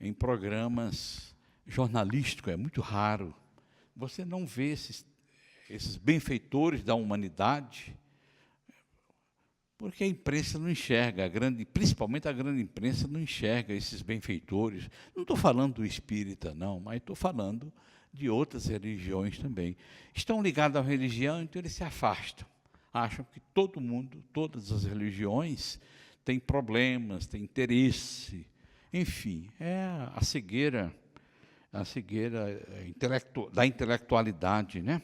em programas jornalísticos, é muito raro. Você não vê esses benfeitores da humanidade, porque a imprensa não enxerga, principalmente a grande imprensa não enxerga esses benfeitores. Não estou falando do espírita, não, mas estou falando de outras religiões também. Estão ligados à religião, então eles se afastam. Acham que todo mundo, todas as religiões, têm problemas, têm interesse. Enfim, é a cegueira da intelectualidade, né?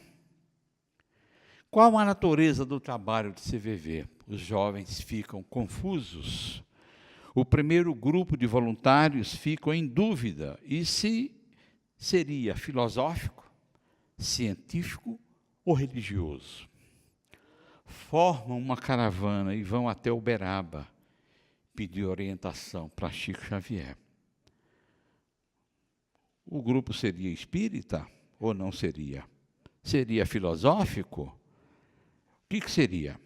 Qual a natureza do trabalho de CVV? Os jovens ficam confusos. O primeiro grupo de voluntários ficam em dúvida e se seria filosófico, científico ou religioso. Formam uma caravana e vão até Uberaba pedir orientação para Chico Xavier. O grupo seria espírita ou não seria? Seria filosófico? O que seria?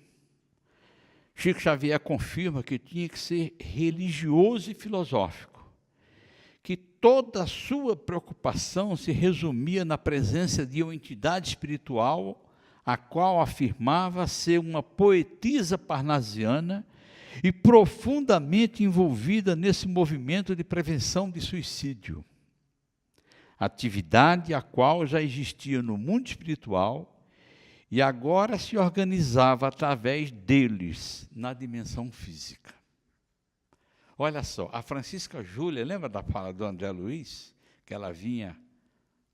Chico Xavier confirma que tinha que ser religioso e filosófico, que toda a sua preocupação se resumia na presença de uma entidade espiritual, a qual afirmava ser uma poetisa parnasiana e profundamente envolvida nesse movimento de prevenção de suicídio. Atividade a qual já existia no mundo espiritual e agora se organizava através deles na dimensão física. Olha só, a Francisca Júlia, lembra da fala do André Luiz, que ela vinha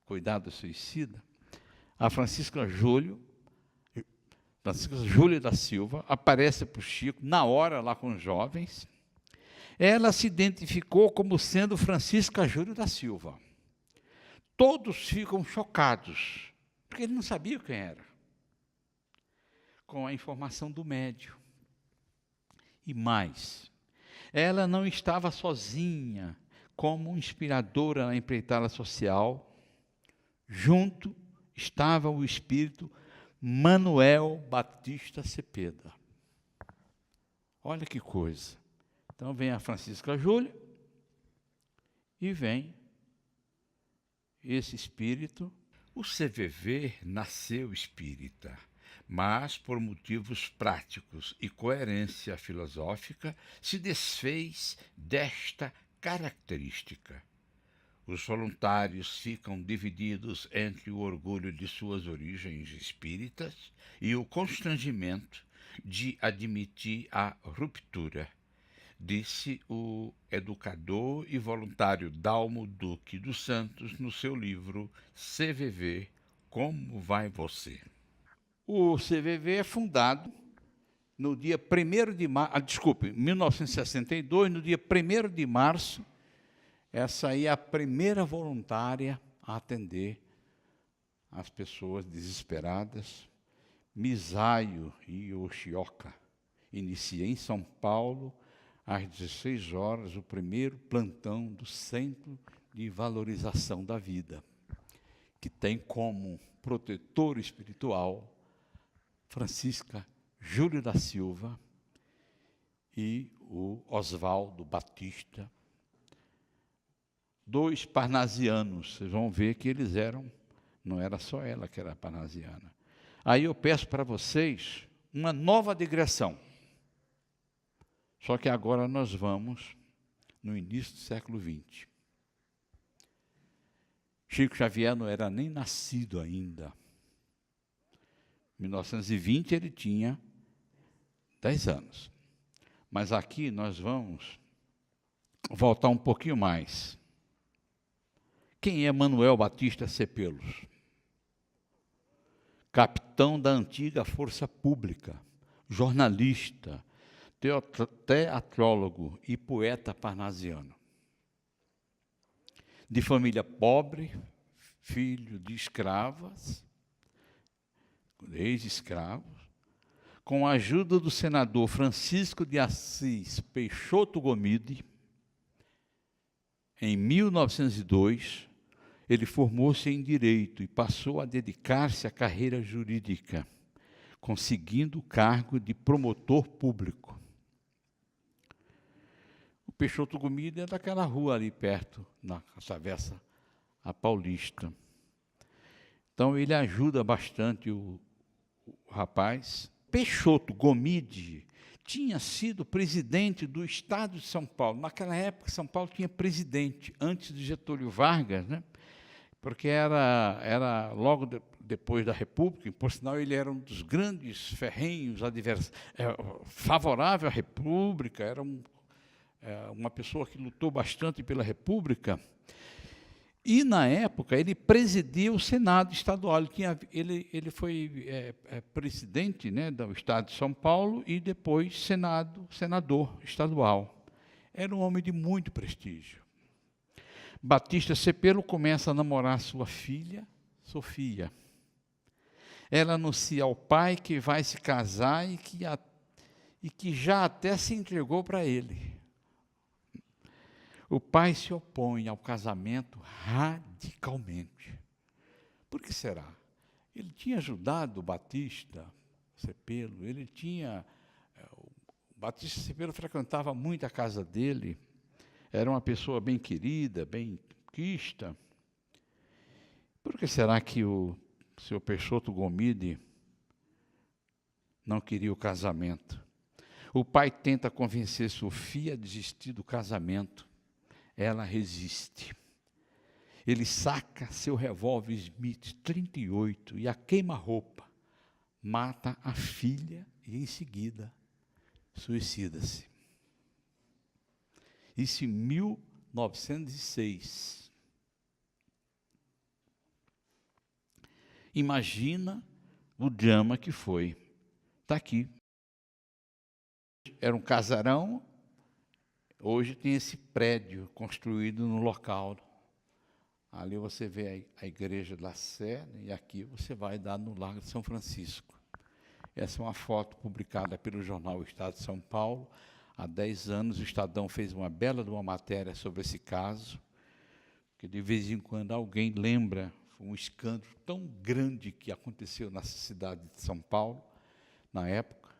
cuidar do suicida? A Francisca Júlia da Silva aparece para o Chico, na hora lá com os jovens. Ela se identificou como sendo Francisca Júlia da Silva. Todos ficam chocados, porque ele não sabia quem era, com a informação do médium. E mais, ela não estava sozinha como inspiradora na empreitada social. Junto estava o espírito Manuel Batista Cepeda. Olha que coisa. Então vem a Francisca Júlia e vem esse espírito. O CVV nasceu espírita, mas por motivos práticos e coerência filosófica se desfez desta característica. Os voluntários ficam divididos entre o orgulho de suas origens espíritas e o constrangimento de admitir a ruptura, disse o educador e voluntário Dalmo Duque dos Santos no seu livro CVV, Como Vai Você? O CVV é fundado no dia 1º de março, 1962, no dia 1º de março. Essa aí é a primeira voluntária a atender as pessoas desesperadas. Misaio e Yoshioka inicia em São Paulo, às 16 horas, o primeiro plantão do Centro de Valorização da Vida, que tem como protetor espiritual Francisca Júlia da Silva e o Oswaldo Batista, 2 parnasianos. Vocês vão ver que eles eram, não era só ela que era parnasiana. Aí eu peço para vocês uma nova digressão. Só que agora nós vamos no início do século XX. Chico Xavier não era nem nascido ainda. Em 1920 ele tinha 10 anos. Mas aqui nós vamos voltar um pouquinho mais. Quem é Manuel Batista Cepelos? Capitão da antiga Força Pública, jornalista, teatrólogo e poeta parnasiano. De família pobre, filho de escravas, ex-escravos, com a ajuda do senador Francisco de Assis Peixoto Gomide, em 1902, ele formou-se em Direito e passou a dedicar-se à carreira jurídica, conseguindo o cargo de promotor público. O Peixoto Gomide é daquela rua ali perto, na Travessa a Paulista. Então, ele ajuda bastante o rapaz. Peixoto Gomide tinha sido presidente do Estado de São Paulo. Naquela época, São Paulo tinha presidente, antes de Getúlio Vargas, né? Porque era logo depois da República, e, por sinal, ele era um dos grandes ferrenhos favorável à República, era uma pessoa que lutou bastante pela República. E, na época, ele presidia o Senado Estadual. Ele foi presidente, né, do Estado de São Paulo e depois senador estadual. Era um homem de muito prestígio. Batista Cepelo começa a namorar sua filha, Sofia. Ela anuncia ao pai que vai se casar e que já até se entregou para ele. O pai se opõe ao casamento radicalmente. Por que será? Ele tinha ajudado o Batista Cepelo, o Batista Cepelo frequentava muito a casa dele, era uma pessoa bem querida, bem quista. Por que será que o seu Peixoto Gomide não queria o casamento? O pai tenta convencer Sofia a desistir do casamento. Ela resiste. Ele saca seu revólver Smith 38 e a queima-roupa. Mata a filha e, em seguida, suicida-se. Isso em 1906. Imagina o drama que foi. Está aqui. Era um casarão, hoje tem esse prédio construído no local. Ali você vê a igreja da Sé, e aqui você vai dar no Largo de São Francisco. Essa é uma foto publicada pelo jornal Estado de São Paulo. Há 10 anos, o Estadão fez uma bela de uma matéria sobre esse caso, que de vez em quando alguém lembra, foi um escândalo tão grande que aconteceu nessa cidade de São Paulo, na época,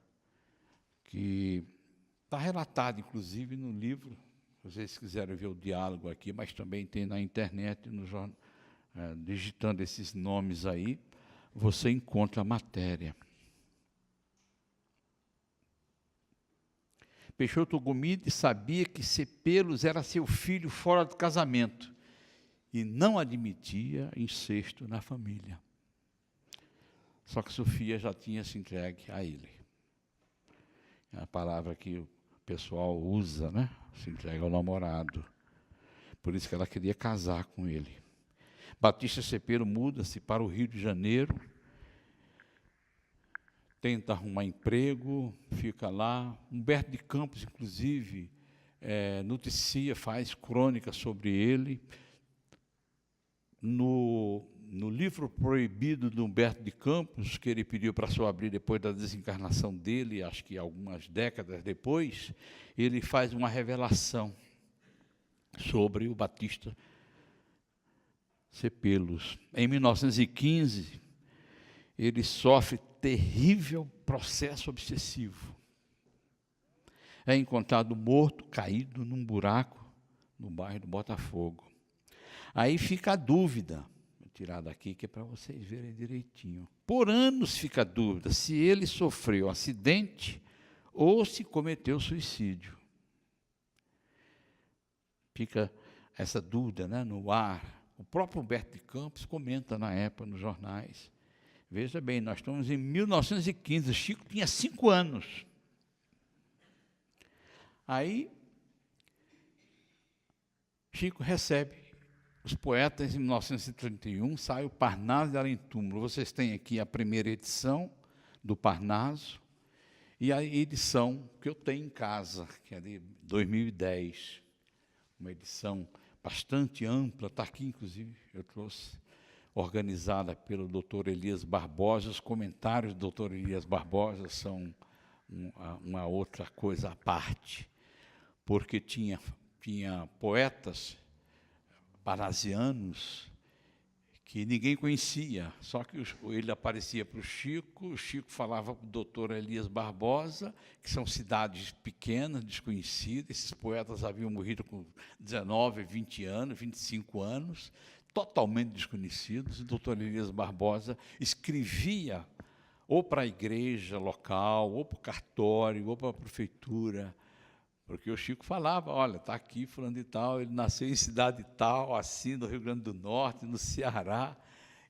que está relatado, inclusive, no livro. Se vocês quiserem ver o diálogo aqui, mas também tem na internet, no jornal, digitando esses nomes aí, você encontra a matéria. Peixoto Gomide sabia que Cepelos era seu filho fora do casamento e não admitia incesto na família. Só que Sofia já tinha se entregue a ele. É a palavra que o pessoal usa, né? Se entrega ao namorado. Por isso que ela queria casar com ele. Batista Cepelo muda-se para o Rio de Janeiro, tenta arrumar emprego, fica lá. Humberto de Campos, inclusive, noticia, faz crônica sobre ele. No livro proibido de Humberto de Campos, que ele pediu para só abrir depois da desencarnação dele, acho que algumas décadas depois, ele faz uma revelação sobre o Batista Cepelos. Em 1915, ele sofre terrível processo obsessivo. É encontrado morto, caído num buraco no bairro do Botafogo. Aí fica a dúvida, vou tirar daqui que é para vocês verem direitinho. Por anos fica a dúvida se ele sofreu acidente ou se cometeu suicídio. Fica essa dúvida, né, no ar. O próprio Humberto de Campos comenta na época nos jornais. Veja bem, nós estamos em 1915, o Chico tinha 5 anos. Aí, Chico recebe os poetas em 1931, sai o Parnaso de Além Túmulo. Vocês têm aqui a primeira edição do Parnaso e a edição que eu tenho em casa, que é de 2010. Uma edição bastante ampla, está aqui, inclusive, eu trouxe, organizada pelo Dr. Elias Barbosa. Os comentários do Dr. Elias Barbosa são uma outra coisa à parte, porque tinha poetas parnasianos que ninguém conhecia, só que ele aparecia para o Chico falava para o doutor Elias Barbosa, que são cidades pequenas, desconhecidas. Esses poetas haviam morrido com 19, 20 anos, 25 anos, totalmente desconhecidos. O doutor Elias Barbosa escrevia ou para a igreja local, ou para o cartório, ou para a prefeitura, porque o Chico falava, olha, está aqui fulano de tal, ele nasceu em cidade tal, assim, no Rio Grande do Norte, no Ceará,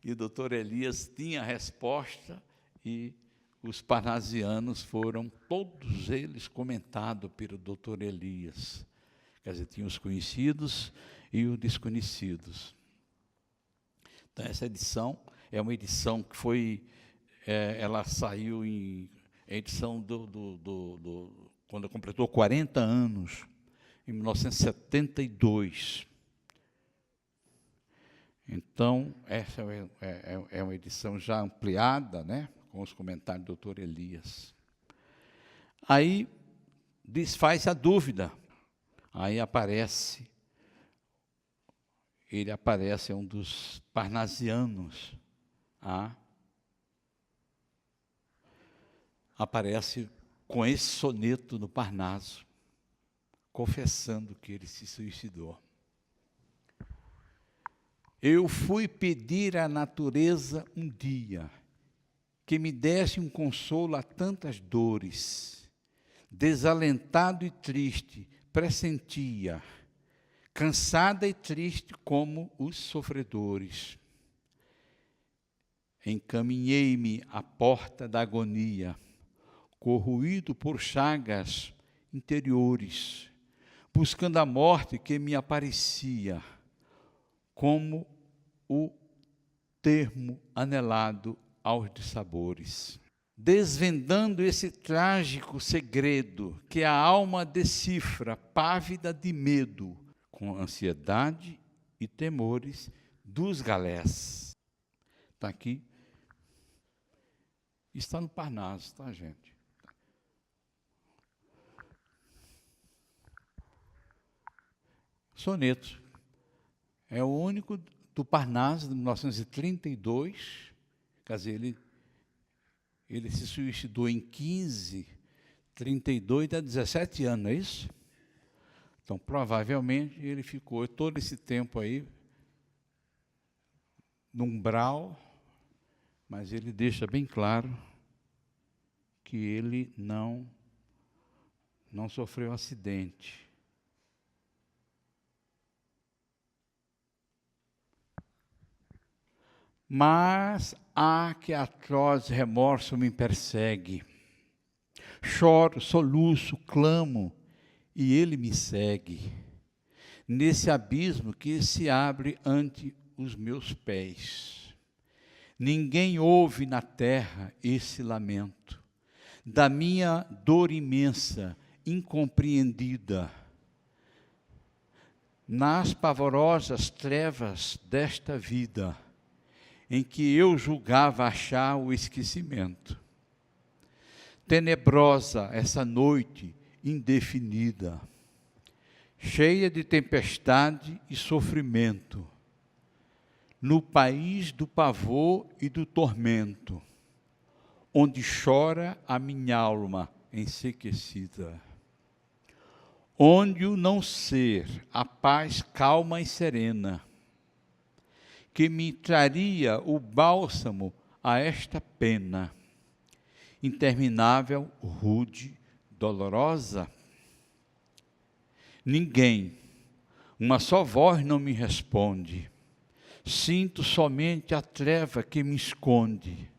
e o doutor Elias tinha a resposta, e os parnasianos foram, todos eles, comentados pelo doutor Elias. Quer dizer, tinha os conhecidos e os desconhecidos. Então, essa edição é uma edição que foi, ela saiu em edição quando completou 40 anos, em 1972. Então, essa é uma edição já ampliada, né, com os comentários do doutor Elias. Aí, desfaz a dúvida. Aí ele aparece, é um dos parnasianos. Aparece com esse soneto no Parnaso, confessando que ele se suicidou. Eu fui pedir à natureza um dia que me desse um consolo a tantas dores. Desalentado e triste, pressentia, cansada e triste como os sofredores. Encaminhei-me à porta da agonia, corroído por chagas interiores, buscando a morte que me aparecia como o termo anelado aos dissabores. Desvendando esse trágico segredo que a alma decifra, pávida de medo, com ansiedade e temores dos galés. Está aqui. Está no Parnaso, tá, gente? Soneto. É o único do Parnaso, de 1932. Quer dizer, ele se suicidou em 15, 32, dá 17 anos, não é isso? Então, provavelmente, ele ficou todo esse tempo aí no umbral, mas ele deixa bem claro que ele não sofreu acidente. Mas que atroz remorso me persegue. Choro, soluço, clamo, e ele me segue, nesse abismo que se abre ante os meus pés. Ninguém ouve na terra esse lamento, da minha dor imensa, incompreendida, nas pavorosas trevas desta vida, em que eu julgava achar o esquecimento. Tenebrosa essa noite indefinida, cheia de tempestade e sofrimento, no país do pavor e do tormento, onde chora a minha alma ensequecida, onde o não ser, a paz calma e serena, que me traria o bálsamo a esta pena, interminável, rude, dolorosa. Ninguém, uma só voz não me responde, sinto somente a treva que me esconde,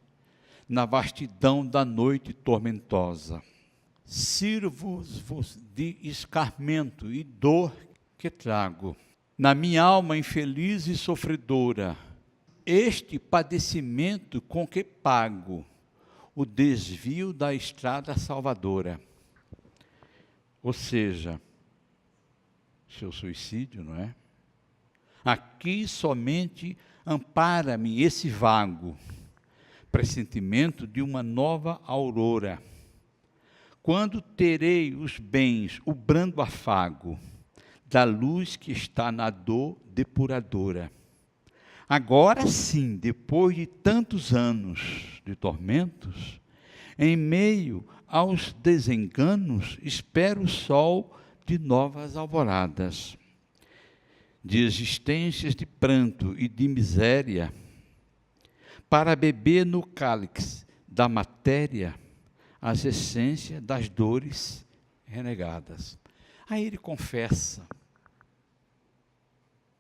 na vastidão da noite tormentosa. Sirvo-vos de escarmento e dor que trago, na minha alma infeliz e sofredora, este padecimento com que pago o desvio da estrada salvadora. Ou seja, seu suicídio, não é? Aqui somente ampara-me esse vago pressentimento de uma nova aurora, quando terei os bens, o brando afago da luz que está na dor depuradora. Agora sim, depois de tantos anos de tormentos, em meio aos desenganos, espero o sol de novas alvoradas, de existências de pranto e de miséria, para beber no cálice da matéria as essências das dores renegadas. Aí ele confessa,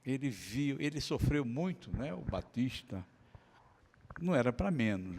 ele viu, ele sofreu muito, né, o Batista, não era para menos.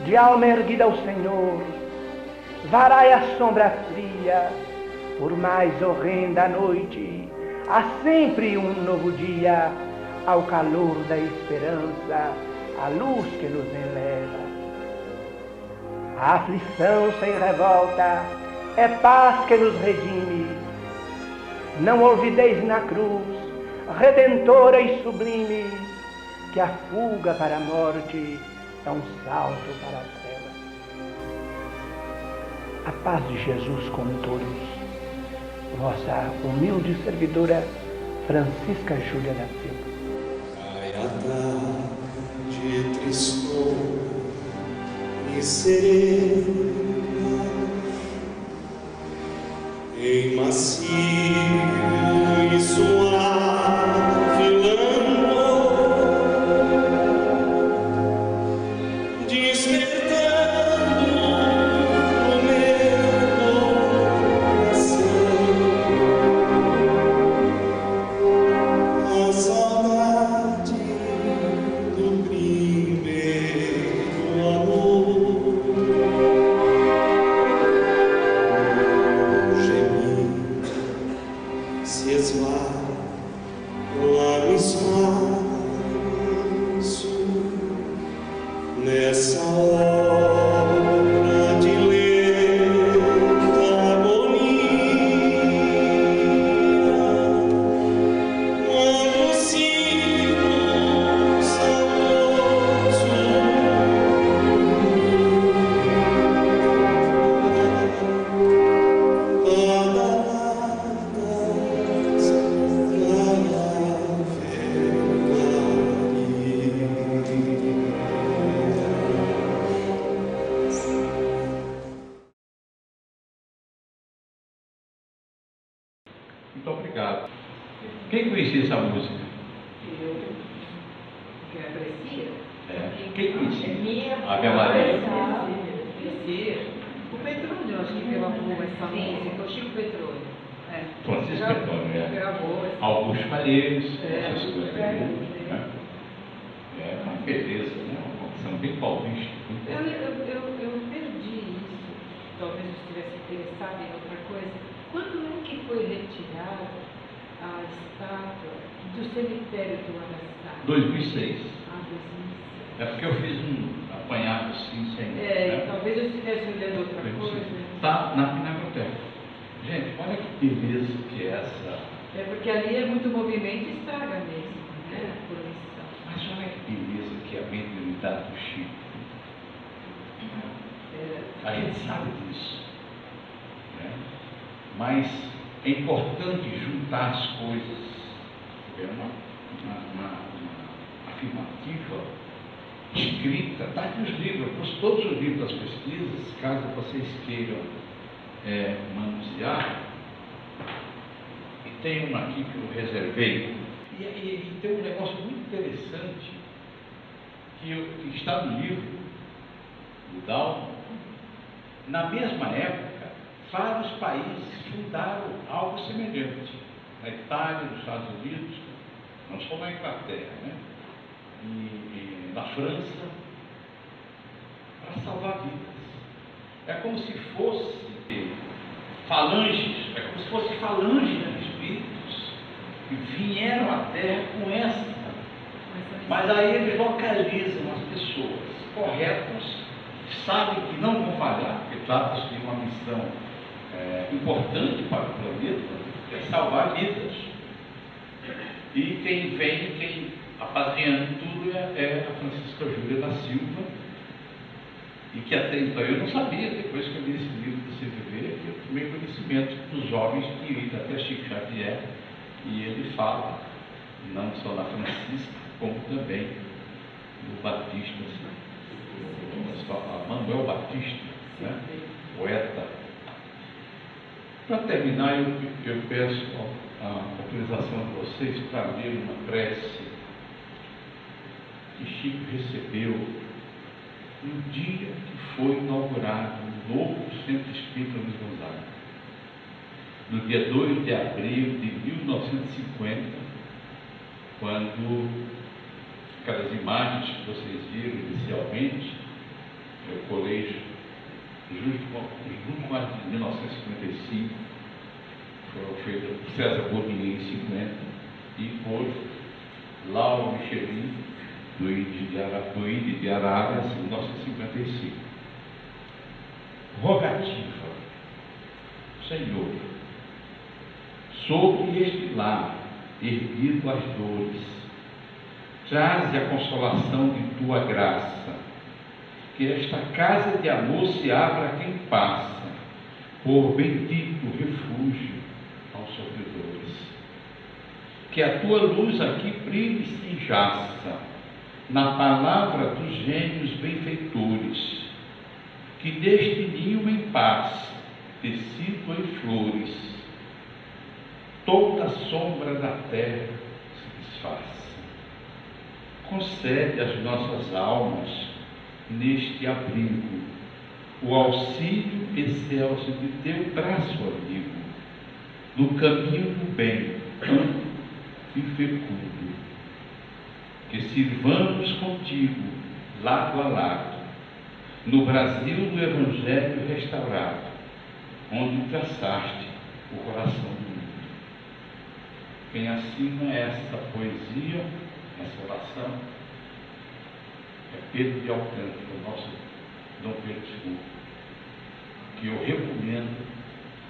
De alma erguida ao Senhor, varai a sombra fria, por mais horrenda a noite, há sempre um novo dia, ao calor da esperança, a luz que nos eleva. A aflição sem revolta é paz que nos redime. Não olvideis na cruz, redentora e sublime, que a fuga para a morte é um salto para a treva. A paz de Jesus com todos. Vossa humilde servidora, Francisca Júlia da Silva. Cai a tarde tristou e serena, Muito obrigado. Quem conhecia essa música? Eu, que eu conhecia. Quem conhecia? Minha Ave Maria. Conhecia. O Petrônio, acho que gravou essa música, o Chico Petrônio. Francisco Petrônio, Gravou. Augusto Malheiros, essas coisas, né? É uma beleza, né? Uma canção bem paulista. Eu perdi isso. Talvez eu estivesse interessado em outra coisa. Quando é que foi retirada a estátua do cemitério do Araçá? 2006. Ah, 2006. É porque eu fiz um apanhado assim, sem... né? Talvez eu estivesse olhando outra coisa. Está na Pinacoteca. Gente, olha que beleza que é essa. É porque ali é muito movimento e estraga mesmo, né? A poluição. Mas olha que beleza que é a mediunidade do Chico. A gente sabe disso. Né? Mas é importante juntar as coisas. É uma afirmativa escrita, está aqui os livros, eu pus todos os livros das pesquisas, caso vocês queiram manusear. E tem um aqui que eu reservei. E tem um negócio muito interessante que está no livro do Dalmo. Na mesma época, vários países fundaram algo semelhante. Na Itália, nos Estados Unidos, não só na Inglaterra, né? E na França, para salvar vidas. É como se fosse falanges de espíritos que vieram à Terra com essa. Mas aí eles localizam as pessoas corretas, sabem que não vão falhar, porque trata-se de uma missão importante para o planeta, que é salvar vidas. E quem apadrinhando tudo é a Francisca Júlia da Silva, e que até então eu não sabia, depois que eu li esse livro do CVV, que eu tomei conhecimento dos jovens que iam até Chico Xavier, e ele fala, não só da Francisca, como também do Batista, Manuel Batista, né? Poeta. Para terminar, eu peço a autorização de vocês para ler uma prece que Chico recebeu no dia que foi inaugurado o novo Centro Espírita Luiz Gonzaga, no dia 2 de abril de 1950, quando aquelas imagens que vocês viram inicialmente, o colégio, junto com as de 1955, foram feitas por César Bournier em 50 e por Laura Michelin, do Índio de Araras, em 1955. Rogativa, Senhor, sobre este lar, erguido as dores, traze a consolação de tua graça, que esta casa de amor se abra a quem passa, por bendito refúgio aos sofredores. Que a tua luz aqui brilhe sem jaça, na palavra dos gênios benfeitores, que deste ninho em paz, tecido em flores, toda a sombra da terra se desfaça. Concede às nossas almas, neste abrigo, o auxílio excelso de teu braço amigo, no caminho do bem, amplo e fecundo. Que sirvamos contigo, lado a lado, no Brasil do Evangelho restaurado, onde traçaste o coração do mundo. Quem assina esta poesia, essa oração, é Pedro de Alcântara, o nosso Dom Pedro II, que eu recomendo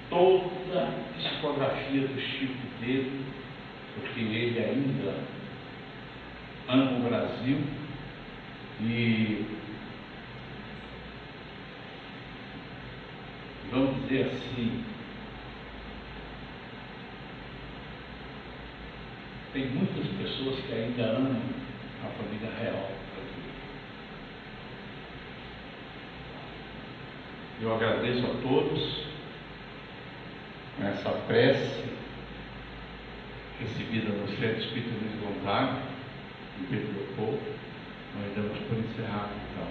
toda a discografia do Chico dele, porque ele ainda ama o Brasil e, vamos dizer assim, tem muitas pessoas que ainda amam a família real brasileira. Eu agradeço a todos com essa prece recebida no Centro Espírita Luiz Gonzaga, em Pedro Leopoldo. Nós damos por encerrado, então.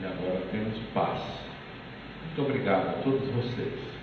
E agora temos paz. Muito obrigado a todos vocês.